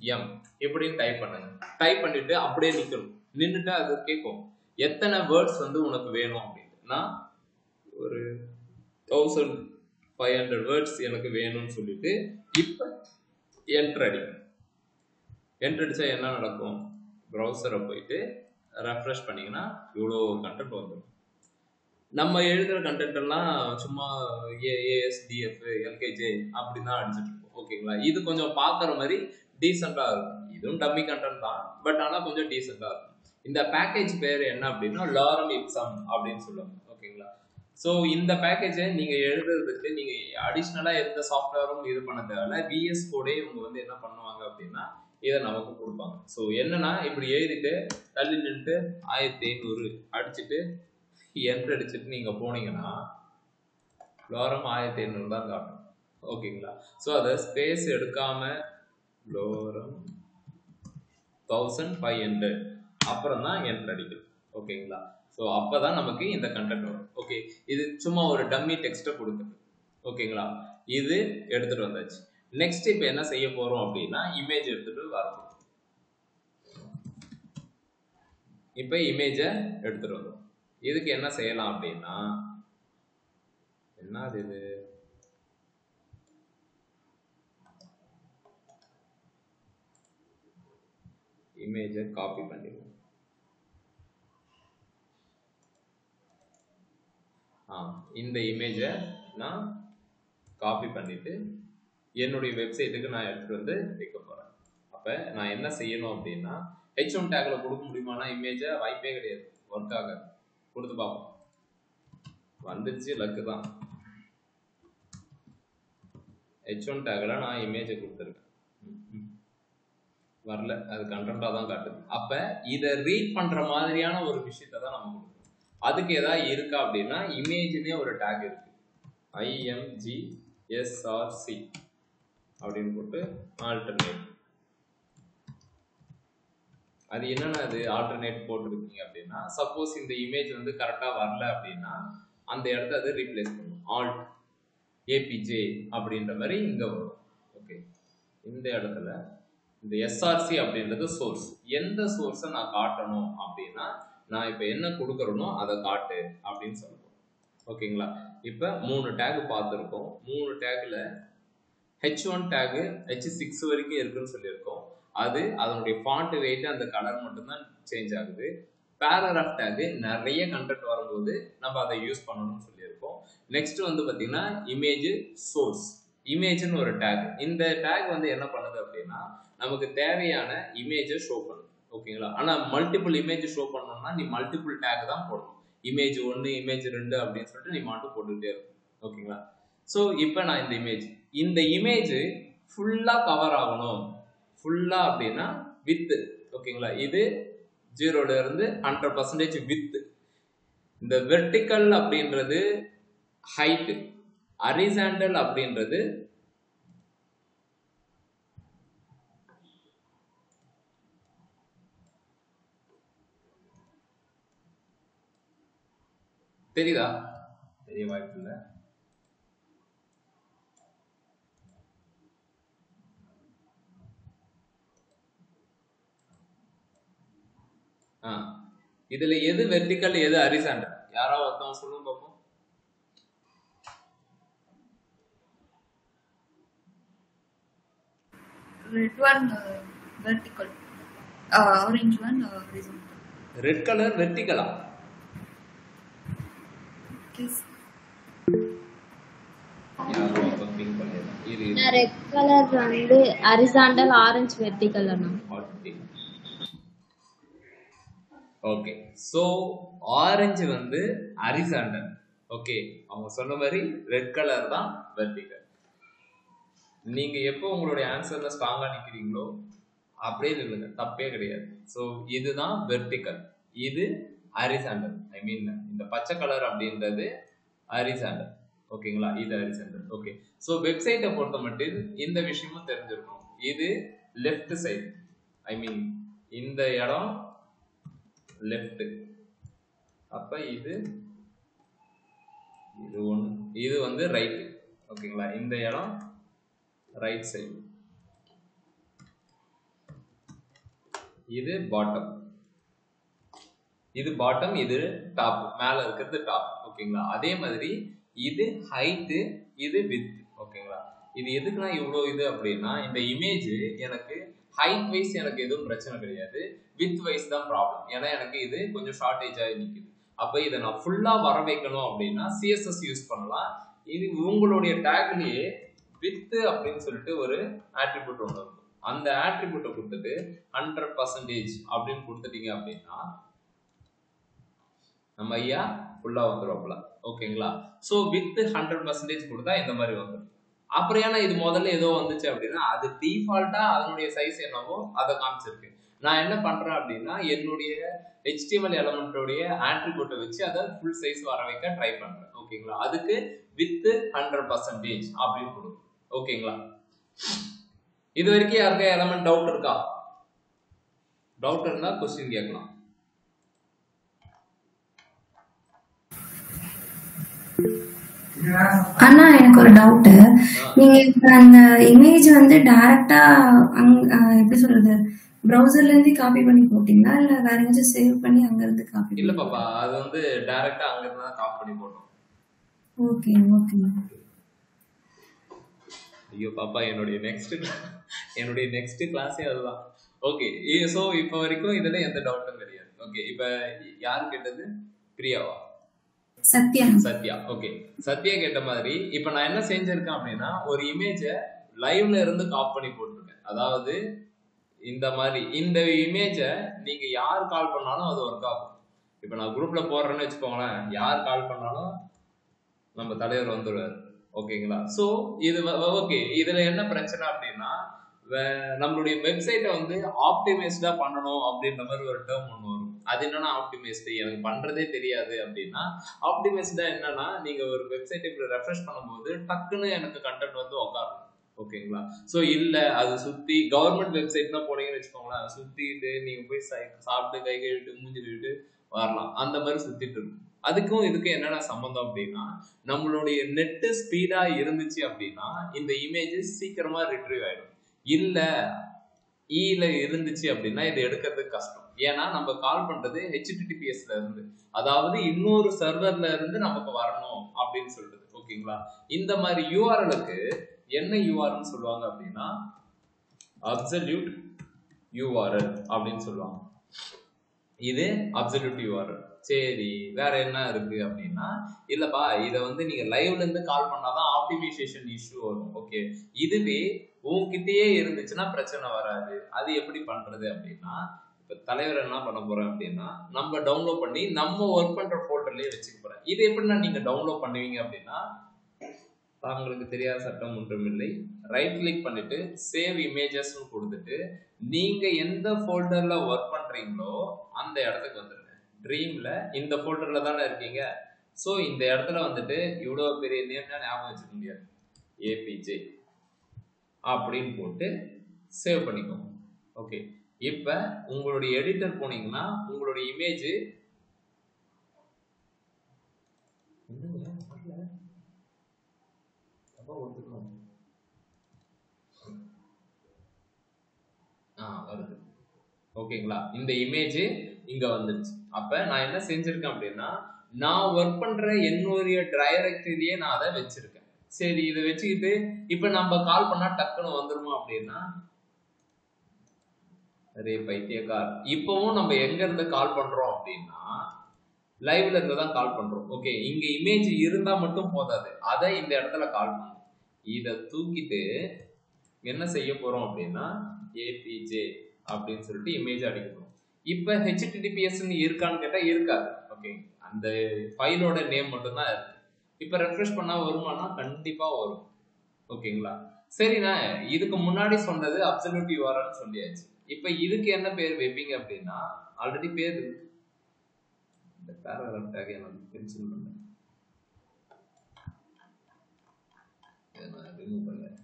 LOREM இப்படின்னு டைப் பண்ணுங்க. டைப் பண்ணிட்டு அப்படியே நிக்கணும். நின்றுட்டு அது கேட்கும் எத்தனை வேர்ட்ஸ் வந்து உனக்கு வேணும் அப்படின்னு. நான் ஒரு 1500 வேர்ட்ஸ் எனக்கு வேணும்னு சொல்லிட்டு இப்ப என்டர் அடிக்கணும். என்டர் அடிச்சா என்ன நடக்கும்? ப்ரௌசரை போயிட்டு ரெஃப்ரெஷ் பண்ணீங்கன்னா இவ்வளோ கண்டென்ட் வந்துடும். நம்ம எழுதுற கண்டென்ட் எல்லாம் சும்மா AASDF LKJ அப்படிதான் அடிச்சுட்டு இருக்கோம். ஓகேங்களா? இது கொஞ்சம் பாக்குற மாதிரி டீசெண்டா இருக்கும். இதுவும் டம்மி கண்டென்ட் தான், பட் ஆனா கொஞ்சம் டீசெண்டா இருக்கும். இந்த பேக்கேஜ் பேர் என்ன அப்படின்னா லாரம் இப்சம் அப்படின்னு சொல்லுவாங்க. ஓகேங்களா? ஸோ இந்த பேக்கேஜை நீங்க எழுதுறதுக்கு நீங்க அடிஷ்னலா எந்த சாஃப்ட்வேரும் இது பண்ண தேவையில்ல. VS கோடே இவங்க வந்து என்ன பண்ணுவாங்க அப்படின்னா இதை நமக்கு கொடுப்பாங்க. ஸோ என்னன்னா இப்படி எழுதிட்டு தள்ளி நின்றுட்டு 1500 அடிச்சுட்டு என்ட்ரு அடிச்சுட்டு நீங்க போனீங்கன்னா லோரம் 1500 தான் காட்டும். ஓகேங்களா? ஸோ அதை ஸ்பேஸ் எடுக்காம லோரம் 1500 அப்புறம் தான் என்ட்ரு அடிக்கும். ஓகேங்களா? ஸோ அப்பதான் நமக்கு இந்த கண்டென்ட் வரும். ஓகே, இது சும்மா ஒரு டம்மி டெக்ஸ்ட்டை கொடுக்குது. ஓகேங்களா? இது எடுத்துட்டு வந்தாச்சு. நெக்ஸ்ட் இப்போ என்ன செய்ய போறோம் அப்படின்னா இமேஜ் எடுத்துட்டு வரணும். இப்போ இமேஜை எடுத்துட்டு வரும். இதுக்கு என்ன செய்யலாம் அப்படின்னா என்னது இது இமேஜை காப்பி பண்ணிடுவோம். இந்த இமேஜை நான் காப்பி பண்ணிட்டு என்னுடைய வெப்சைட்டுக்கு நான் எடுத்துட்டு வந்து வைக்க போறேன். அப்ப நான் என்ன செய்யணும் அப்படின்னா H1 டேக்ல கொடுக்க முடியுமானா இமேஜை வாய்ப்பே கிடையாது. ஒர்க் ஆகாது. கொடுத்து பார்ப்போம். வந்துருச்சு, லக்கு தான். H1 டேக்ல நான் இமேஜை கொடுத்துருக்கேன், வரல. அது கண்டென்ட்டா தான் காட்டுது. அப்ப இதை ரீட் பண்ற மாதிரியான ஒரு விஷயத்தை தான் நம்ம கொடுக்கணும். அதுக்கு ஏதாவது இருக்கா அப்படின்னா இமேஜ்னே ஒரு டேக் இருக்கு, IMG எஸ்ஆர்சி அப்படின்னு போட்டு ஆல்டர்னேட். அது என்னன்னா அது ஆல்டர்னேட் போட்டுருக்கீங்க அப்படின்னா, சப்போஸ் இந்த இமேஜ் வந்து கரெக்டா வரல அப்படின்னா அந்த இடத்த அது ரீப்ளேஸ் பண்ணும். ஆல்ட் ஏபிஜே அப்படின்ற மாதிரி இங்க வரும். ஓகே, இந்த இடத்துல இந்த எஸ்ஆர்சி அப்படின்றது சோர்ஸ். எந்த சோர்ஸை நான் காட்டணும் அப்படின்னா, நான் இப்போ என்ன கொடுக்குறேனோ அதை காட்டு அப்படின்னு சொல்லுவோம். ஓகேங்களா? இப்போ 3 டேக் பார்த்துருக்கோம். 3 டேக்ல H1 டேக் H6 வரைக்கும் இருக்குன்னு சொல்லியிருக்கோம். அது அதனுடைய ஃபாண்ட் வெயிட் அந்த கலர் மட்டும்தான் சேஞ்ச் ஆகுது. பேராகிராஃப் டேக் நிறைய கண்டென்ட் வரும்போது நம்ம அதை யூஸ் பண்ணணும்னு சொல்லியிருக்கோம். நெக்ஸ்ட் வந்து பார்த்தீங்கன்னா இமேஜ் சோர்ஸ். இமேஜ்னு ஒரு டேக். இந்த டேக் வந்து என்ன பண்ணுது அப்படின்னா, நமக்கு தேவையான இமேஜை ஷோ பண்ணுது. ஓகேங்களா? ஆனால் மல்டிபிள் இமேஜ் ஷோ பண்ணணும்னா நீ மல்டிபிள் டேக் தான் போடணும். இமேஜ் 1 இமேஜ் 2 அப்படின்னு சொல்லிட்டு நீ மட்டும் போட்டுக்கிட்டே இருக்கும். ஓகேங்களா? ஸோ இப்போ நான் இந்த இமேஜ் ஃபுல்லாக கவர் ஆகணும். ஃபுல்லா அப்படின்னா வித். ஓகேங்களா? இது 0ல இருந்து 100% வித். இந்த வெர்டிக்கல் அப்படின்றது ஹைட், ஹரிசாண்டல் அப்படின்றது தெரியுதா? தெரிய வாய்ப்பு இல்லை. இதுல எது வெர்டிக்கல் எது ஹரிசாண்டல்? யாராவது ஒருத்தவங்க சொல்லுங்க பாப்போம். Red one vertical, orange one horizontal. Red color vertical. Yes. Red color வந்து horizontal, orange vertical அண்ணா. ஓகே, சோ ஆரஞ்சு வந்து ஹரிசாண்டல். ஓகே, அவங்க சொன்ன மாதிரி ரெட் கலர் தான் வெர்டிகல். நீங்க எப்போ உங்களுடைய ஆன்சர்ல ஸ்ட்ராங்கா நிக்கிறீங்களோ அப்படியே நில்லுங்க, தப்பே கிடையாது. ஸோ இதுதான் வெர்டிகல், இது ஹரிசாண்டல். ஐ மீன் இந்த பச்சை கலர் அப்படின்றது ஹரிசாண்டல். ஓகேங்களா? இது ஹரிசாண்டல். ஓகே, ஸோ வெப்சைட்டை பொறுத்த மட்டும் இந்த விஷயமும் தெரிஞ்சிருக்கும். இது லெஃப்ட் சைடு, ஐ மீன் இந்த இடம் லெஃப்ட். அப்ப இது ஒன்று, இது வந்து ரைட். ஓகேங்களா? இந்த இடம் ரைட் சைடு, இது பாட்டம். இது பாட்டம், இது டாப், மேல இருக்கிறது டாப். ஓகேங்களா? அதே மாதிரி இது ஹைட், இது வித். ஓகேங்களா? இது எதுக்குன்னா இவ்வளோ இது அப்படின்னா, இந்த இமேஜ் எனக்கு ஹைட் வைஸ் எனக்கு எதுவும் பிரச்சனை கிடையாது, வித் வைஸ் தான் ப்ராப்ளம். ஏன்னா எனக்கு இது கொஞ்சம் ஷார்டேஜ் ஆகி நிற்குது. அப்போ இதை நான் ஃபுல்லா வர வைக்கணும் அப்படின்னா சிஎஸ்எஸ் யூஸ் பண்ணலாம். இது உங்களுடைய டேக்லயே வித் அப்படின்னு சொல்லிட்டு ஒரு ஆட்ரிபியூட் ஒன்று இருக்கும். அந்த ஆட்ரிபியூட்டை கொடுத்துட்டு 100% அப்படின்னு கொடுத்துட்டீங்க அப்படின்னா நம்ம ஐயா ஃபுல்லா வந்துடுவாங்களா? ஓகேங்களா? ஸோ வித் 100% கொடுத்தா இந்த மாதிரி வந்துடும். அப்புறம் ஏன்னா இது முதல்ல ஏதோ வந்துச்சு அப்படின்னா அது டிஃபால்ட்டா அதனுடைய சைஸ் என்னவோ அதை காமிச்சிருக்கு. நான் என்ன பண்றேன் அப்படின்னா என்னுடைய HTML எலமெண்டோடைய ஆட்ரிபியூட்டை வச்சு அதை ஃபுல் சைஸ் வர வைக்க ட்ரை பண்றேன். ஓகேங்களா? அதுக்கு வித் 100% அப்படின்னு கொடுக்கும். ஓகேங்களா? இது வரைக்கும் யாருக்கா எலமெண்ட் டவுட் இருக்கா? டவுட் இருந்தா கொஸ்டின் கேட்கலாம். அண்ணா எனக்கு ஒரு டவுட். நீங்க இப்ப அந்த இமேஜ் வந்து டைரக்டா எப்படி சொல்றது, பிரவுசர்ல இருந்து காப்பி பண்ணி போட்டீங்களா இல்ல வேற எங்கேயும் சேவ் பண்ணி அங்க இருந்து காப்பி? இல்ல பாப்பா, அது வந்து டைரக்டா அங்க இருந்து தான் காப்பி பண்ணி போட்டோம். Okay okay. ஐயோ பாப்பா, என்னுடைய நெக்ஸ்ட் கிளாஸே அதுதான். ஓகே, சோ இப்போ வரைக்கும் இதுல எந்த டவுட்டும் கிடையாது. ஓகே, இப்ப யாரு கேட்டது? பிரியாவா? சத்யா. ஓகே, சத்யா கேட்ட மாதிரி இப்ப நான் என்ன செஞ்சிருக்கேன் அப்படின்னா ஒரு இமேஜ லைவ்ல இருந்து காப்பி பண்ணி போட்டிருக்கேன். அதாவது இந்த மாதிரி இந்த இமேஜ நீங்க யார் கால் பண்ணாலும் அது ஒர்க் ஆகும். இப்ப நான் குரூப்ல போடுறேன்னு வச்சுக்கோங்களேன், யார் கால் பண்ணாலும் நம்ம தலைவர் வந்துடுவாரு. ஓகேங்களா? சோ இது ஓகே. இதுல என்ன பிரச்சனை அப்படின்னா நம்மளுடைய வெப்சைட்டை வந்து ஆப்டிமைஸ்டா பண்ணணும் அப்படின்ற மாதிரி ஒரு டேர்ம் ஒன்று வரும். அது அது என்னன்னா ஆப்டிமைஸ்டு, எனக்கு பண்றதே தெரியாது அப்படின்னா, ஆப்டிமைஸ்டா என்னன்னா நீங்க ஒரு வெப்சைட் இப்படி ரெஃப்ரெஷ் பண்ணும்போது டக்குன்னு எனக்கு கண்டென்ட் வந்து உட்காரும். ஓகேங்களா? ஸோ இல்ல அது சுத்தி கவர்மெண்ட் வெப்சைட்னா போனீங்கன்னு வச்சுக்கோங்களேன், சுத்திட்டு நீங்க போய் சாப்பிட்டு கை கழுவிட்டு மூஞ்சி கழுவிட்டு வரலாம், அந்த மாதிரி சுத்திட்டு இருக்கும். அதுக்கும் இதுக்கும் என்னென்ன சம்பந்தம் அப்படின்னா, நம்மளுடைய நெட்டு ஸ்பீடா இருந்துச்சு அப்படின்னா இந்த இமேஜ் சீக்கிரமா ரிட்ரீவ் ஆயிடும். இல்ல ஈல இருந்துச்சு அப்படின்னா இதை எடுக்கிறதுக்கு கஷ்டம். ஏன்னா நம்ம கால் பண்றது ஹெச்டிடிபிஎஸ்ல இருந்து, அதாவது இன்னொரு சர்வர்ல இருந்து நமக்கு வரணும் அப்படின்னு சொல்றது. ஓகேங்களா? இந்த மாதிரி யூஆர்எலுக்கு என்ன யூஆர்எல் சொல்லுவாங்க அப்படின்னா அப்சல்யூட் யூஆர்எல் அப்படின்னு சொல்லுவாங்க. இது அப்சல்யூட் யூஆர்எல். சரி, வேற என்ன இருக்கு அப்படின்னா, இல்லப்பா இதை வந்து நீங்க லைவ்ல இருந்து கால் பண்ணாதான் ஆப்டிமைசேஷன் இஷ்யூ வரும். ஓகே, இதுவே உங்ககிட்டயே இருந்துச்சுன்னா பிரச்சனை வராது. அது எப்படி பண்றது அப்படின்னா, இப்ப தலைவர் என்ன பண்ண போறேன் அப்படின்னா, நம்ம டவுன்லோட் பண்ணி நம்ம ஒர்க் பண்ற ஃபோல்டர்லயே வச்சுக்க போறேன். இது எப்படின்னா நீங்க டவுன்லோட் பண்ணுவீங்க அப்படின்னா, தாங்களுக்கு தெரியாத சட்டம் ஒன்றுமில்லை, ரைட் கிளிக் பண்ணிட்டு சேவ் இமேஜஸ் கொடுத்துட்டு நீங்க எந்த ஃபோல்டர்ல ஒர்க் பண்றீங்களோ அந்த இடத்துக்கு வந்துருங்க. ட்ரீம்ல இந்த ஃபோல்டர்ல தானே இருக்கீங்க. ஸோ இந்த இடத்துல வந்துட்டு இவ்வளோ பெரிய நேம்னா ஞாபகம் வச்சுக்க முடியாது, ஏபிஜே அப்படின்னு போட்டு சேவ் பண்ணிக்கோங்க. ஓகே, இப்போ உங்களுடைய எடிட்டர் போனீங்கன்னா உங்களுடைய இமேஜ் வருது. ஓகேங்களா? இந்த இமேஜ் இங்க வந்துருச்சு. அப்ப நான் என்ன செஞ்சிருக்கேன் அப்படின்னா, நான் ஒர்க் பண்ற என்னுடைய டைரக்டரியிலேயே நான் அதை வச்சிருக்கேன். சரி, இதை வச்சுக்கிட்டு இப்ப நம்ம கால் பண்ணா டக்குன்னு வந்துருமா அப்படின்னா, அரே பைத்தியக்கார், இப்பவும் நம்ம எங்க இருந்து கால் பண்றோம் அப்படின்னா லைவ்ல இருந்து தான் கால் பண்றோம். ஓகே, இங்க இமேஜ் இருந்தா மட்டும் போதாது, அதை இந்த இடத்துல கால் பண்ணும். இதை தூக்கிட்டு என்ன செய்ய போறோம் அப்படின்னா ஏபிஜே அப்படின்னு சொல்லிட்டு இமேஜ் அடிக்கணும். இப்ப ஹெச்டிடிபிஎஸ் இருக்கான்னு கேட்டா இருக்காது. ஓகே, அந்த ஃபைலோட நேம் மட்டும் தான் இருக்கு. இப்ப ரெஃப்ரெஷ் பண்ணா வருமானா கண்டிப்பா வரும். ஓகேங்களா? சரிண்ணா, இதுக்கு முன்னாடி சொன்னது அப்சல்யூட் யூஆர்எல் சொல்லியாச்சு. இப்ப இதுக்கு என்ன பேர் வைப்பீங்க அப்படின்னா, ஆல்ரெடி பேர் இருக்கு. இந்த பேராகிராஃப் டேக் எனக்கு பென்சில் பண்ணேன், ரிமூவ் பண்ணேன்.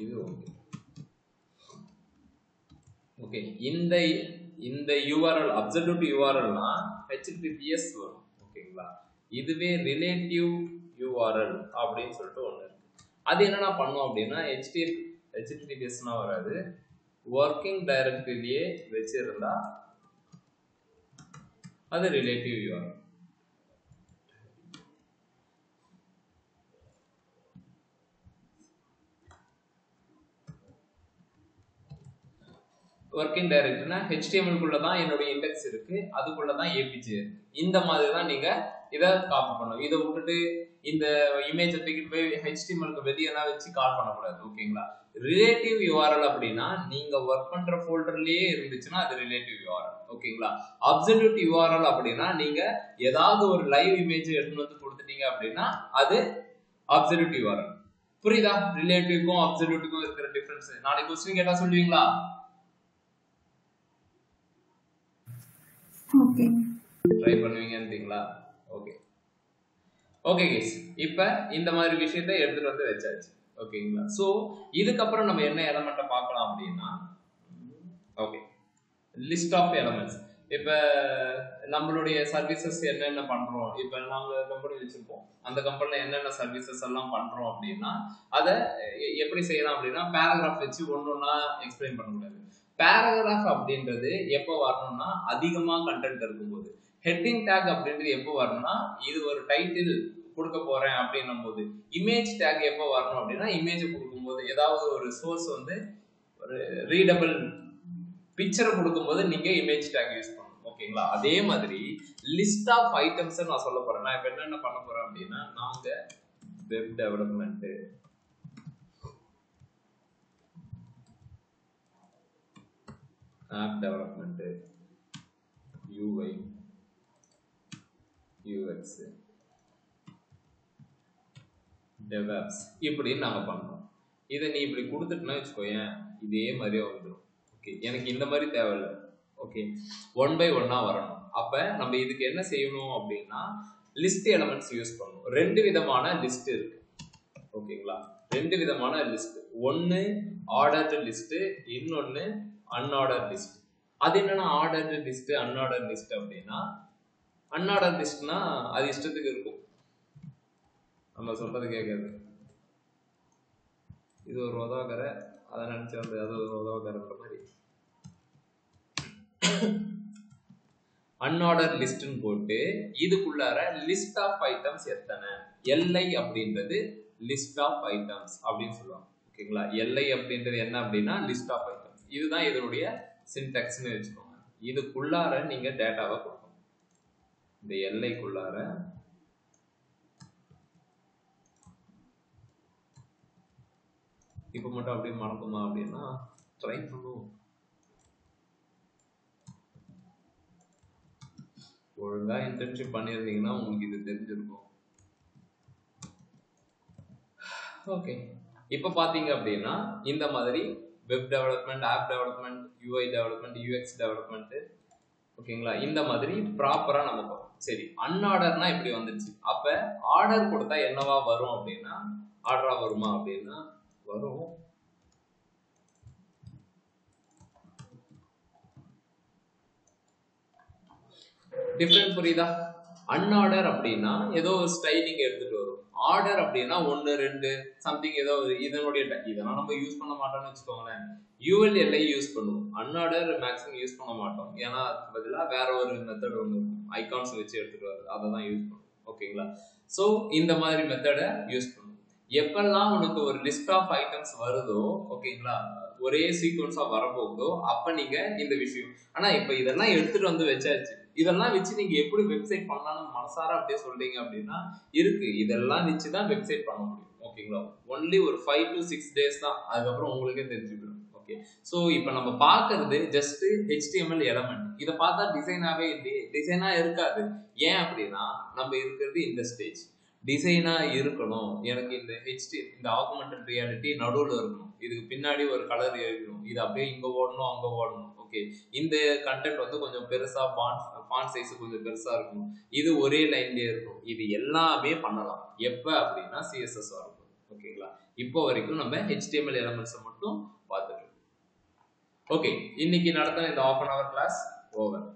இது ஓகே. ஓகே, இந்த யூஆர்எல் அப்சல்யூட் யூஆர்எல்னா ஹெச்டிடிபிஎஸ் வரும். ஓகேங்களா? இதுவே ரிலேட்டிவ் யூஆர்எல் அப்படின்னு சொல்லிட்டு ஒன்று இருக்கு. அது என்னென்ன பண்ணும் அப்படின்னா, ஹெச்டிடிபிஎஸ்னா வராது, ஒர்க்கிங் டைரக்டரியிலேயே வச்சிருந்தா அது ரிலேட்டிவ் யூஆர்எல். ஒர்க்கிங் டைரக்டரினா HTML குள்ள தான் என்னுடைய இண்டெக்ஸ் இருக்கு, அதுக்குள்ள தான் ஏபிஜே இருக்கு. இந்த மாதிரி தான் நீங்க இதை காப்பி பண்ணணும். இதை விட்டுட்டு இந்த இமேஜை தூக்கிட்டு போய் HTMLக்கு வெளியெல்லாம் வச்சு கால் பண்ணக்கூடாது. ஓகேங்களா? ரிலேட்டிவ் யூஆர்எல் அப்படின்னா நீங்க ஒர்க் பண்ற ஃபோல்டர்லயே இருந்துச்சுன்னா அது ரிலேட்டிவ் யூஆர்எல். ஓகேங்களா? அப்சல்யூட் யூஆர்எல் அப்படின்னா நீங்க ஏதாவது ஒரு லைவ் இமேஜ் எடுத்து வந்து கொடுத்துட்டீங்க அப்படின்னா அது அப்சல்யூட் யூஆர்எல். புரியுதா? ரிலேட்டிவ்க்கும் அப்சல்யூட்டுக்கும் இருக்கிற டிஃபரன்ஸ். நாளைக்கு क्वेश्चन கேட்டா சொல்லுவீங்களா? ஓகே, ட்ரை பண்ணுவீங்கன்றீங்களா? ஓகே ஓகே கைஸ், இப்போ இந்த மாதிரி விஷயத்தை எடுத்துட்டு வந்து வச்சாச்சு. ஓகேங்களா? ஸோ இதுக்கப்புறம் நம்ம என்ன எலமெண்ட்டை பார்க்கலாம் அப்படின்னா, ஓகே, லிஸ்ட் ஆஃப் எலமெண்ட்ஸ். இப்போ நம்மளுடைய சர்வீசஸ் என்னென்ன பண்றோம், இப்போ நாங்கள் கம்பெனி வச்சிருப்போம், அந்த கம்பெனியில் என்னென்ன சர்வீசஸ் எல்லாம் பண்றோம் அப்படின்னா அதை எப்படி செய்யலாம் அப்படின்னா, பேராகிராஃப் வச்சு ஒன்று ஒன்றா எக்ஸ்பிளைன் பண்ணக்கூடாது. பேராகிராஃப் அப்படின்றது எப்போ வரணும்னா அதிகமா கண்டென்ட் இருக்கும்போது. ஹெட்டிங் டேக் அப்படின்றது எப்போ வரணும்னா இது ஒரு டைட்டில் கொடுக்க போறேன் அப்படின்னும் போது. இமேஜ் டேக் எப்போ வரணும் அப்படின்னா இமேஜ் கொடுக்கும்போது, ஏதாவது ஒரு சோர்ஸ் வந்து ஒரு ரீடபிள் பிக்சரை கொடுக்கும்போது நீங்க இமேஜ் டேக் யூஸ் பண்ணணும். ஓகேங்களா? அதே மாதிரி லிஸ்ட் ஆஃப் ஐட்டம்ஸ் நான் சொல்ல போறேன். நான் இப்போ என்னென்ன பண்ண போறேன் அப்படின்னா, நாங்க web development, app development, UI UX, DevOps இப்படின்னு நாங்கள் பண்ணுறோம். இதை நீ இப்படி கொடுத்துட்டுனா வச்சுக்கோயேன், இதே மாதிரியே வந்துடும். ஓகே, எனக்கு இந்த மாதிரி தேவையில்லை. ஓகே, 1 by 1 வரணும். அப்ப நம்ம இதுக்கு என்ன செய்யணும் அப்படின்னா லிஸ்ட் எலிமெண்ட்ஸ் யூஸ் பண்ணணும். 2 விதமான லிஸ்ட் இருக்கு. ஓகேங்களா, 2 விதமான லிஸ்ட். ஒன்னு ஆர்டர்டு லிஸ்ட், இன்னொன்னு அன்ஆர்டர் லிஸ்ட். அது என்னன்னா ஆர்டர்டு லிஸ்ட் அன்ஆர்டர் லிஸ்ட் அப்படின்னா, அன்ஆர்டர் லிஸ்ட்னா அது இஷ்டத்துக்கு இருக்கும், நம்ம சொல்றது கேட்காது. இது ஒரு உதவக்கரை, அதை நினைச்சு வந்து அது ஒரு உதவக்கரைன்ற மாதிரி. அன்ஆர்டர் லிஸ்ட்னு போட்டு இதுக்குள்ளார லிஸ்ட் ஆஃப் ஐட்டம்ஸ் எத்தனை, எல்ஐ அப்படின்றது லிஸ்ட் ஆஃப் ஐட்டம்ஸ் அப்படின்னு சொல்லுவாங்க. ஓகேங்களா, எல்ஐ அப்படின்றது என்ன அப்படின்னா லிஸ்ட் ஆஃப் ஐட்டம்ஸ். இதுதான் இதனுடைய சின்டாக்ஸ்னு வச்சுக்கோங்க. இதுக்குள்ளார நீங்க டேட்டாவை கொடுக்கணும். இந்த எல்ஐக்குள்ளார இப்ப மட்டும் அப்படியே மறக்குமா அப்படின்னா ட்ரை பண்ணுவோம். ஒழுங்கா இன்டர்ன்ஷிப் பண்ணியிருந்தீங்கன்னா உங்களுக்கு இது தெரிஞ்சிருக்கும். ஓகே, இப்ப பாத்தீங்க அப்படின்னா இந்த மாதிரி web development, app development, UI development, UX development, ஓகேங்களா, இந்த மாதிரி ப்ராப்பரா நம்ம போறோம். சரி, அன்ஆர்டர்னா இப்படி வந்துருச்சு. அப்ப ஆர்டர் கொடுத்தா என்னவா வரும் அப்படின்னா, ஆர்டரா வருமா அப்படின்னா வரும். டிஃபரெண்ட் புரியுதா? அன்ஆர்டர் அப்படின்னா ஏதோ ஸ்டைலிங் எடுத்துட்டு வரும். ஆர்டர் அப்படின்னா 1 2 சம்திங் ஏதோ இதனுடைய இதெல்லாம் நம்ம யூஸ் பண்ண மாட்டோம்னு வச்சுக்கோங்களேன். யூஎல்எல்ஐ யூஸ் பண்ணுவோம், அன்ஆர்டர் மேக்ஸிமம் யூஸ் பண்ண மாட்டோம். ஏன்னா அதுக்கு பதிலாக வேற ஒரு மெத்தட் ஒன்று ஐகான்ஸ் வச்சு எடுத்துட்டு வருது, அதை தான் யூஸ் பண்ணுவோம். ஓகேங்களா, ஸோ இந்த மாதிரி மெத்தடை யூஸ் பண்ணுவோம். எப்பெல்லாம் உனக்கு ஒரு லிஸ்ட் ஆஃப் ஐட்டம்ஸ் வருதோ, ஓகேங்களா, ஒரே சீக்வன்ஸா வரப்போகுதோ, அப்ப நீங்க இந்த விஷயம். ஆனா இப்ப இதெல்லாம் எடுத்துட்டு வந்து வச்சாச்சு. இதெல்லாம் வச்சு நீங்க எப்படி வெப்சைட் பண்ணலாம்னு மனசார அப்படியே சொல்றீங்க அப்படின்னா இருக்கு. இதெல்லாம் வச்சுதான் வெப்சைட் பண்ண முடியும். ஓகேங்களா, ஒன்லி ஒரு 5 to 6 days தான், அதுக்கப்புறம் உங்களுக்கே தெரிஞ்சுக்கணும். ஓகே, ஸோ இப்போ நம்ம பார்க்கறது ஜஸ்ட் HTML எலமெண்ட். இதை பார்த்தா டிசைனாவே இல்லையே, டிசைனா இருக்காது. ஏன் அப்படின்னா நம்ம இருக்கிறது இந்த ஸ்டேஜ். டிசைனா இருக்கணும், எனக்கு இந்த ஆகுமெண்டட் ரியாலிட்டி நடுவில் இருக்கணும், இதுக்கு பின்னாடி ஒரு கலர் இருக்கணும், இது அப்படியே இங்க ஓடணும் அங்க ஓடணும். ஓகே, இந்த கண்டென்ட் வந்து கொஞ்சம் பெருசா, ஃபாண்ட் சைஸ் கொஞ்சம் பெருசா இருக்கணும், இது ஒரே லைன்லயே இருக்கும். இது எல்லாமே பண்ணலாம் எப்ப அப்படின்னா CSS வரும். ஓகேங்களா, இப்போ வரைக்கும் நம்ம HTML எலிமெண்ட்ஸ் மட்டும் பார்த்துட்டு. ஓகே, இன்னைக்கு நடத்தின இந்த 1/2 hour கிளாஸ் ஓவர்.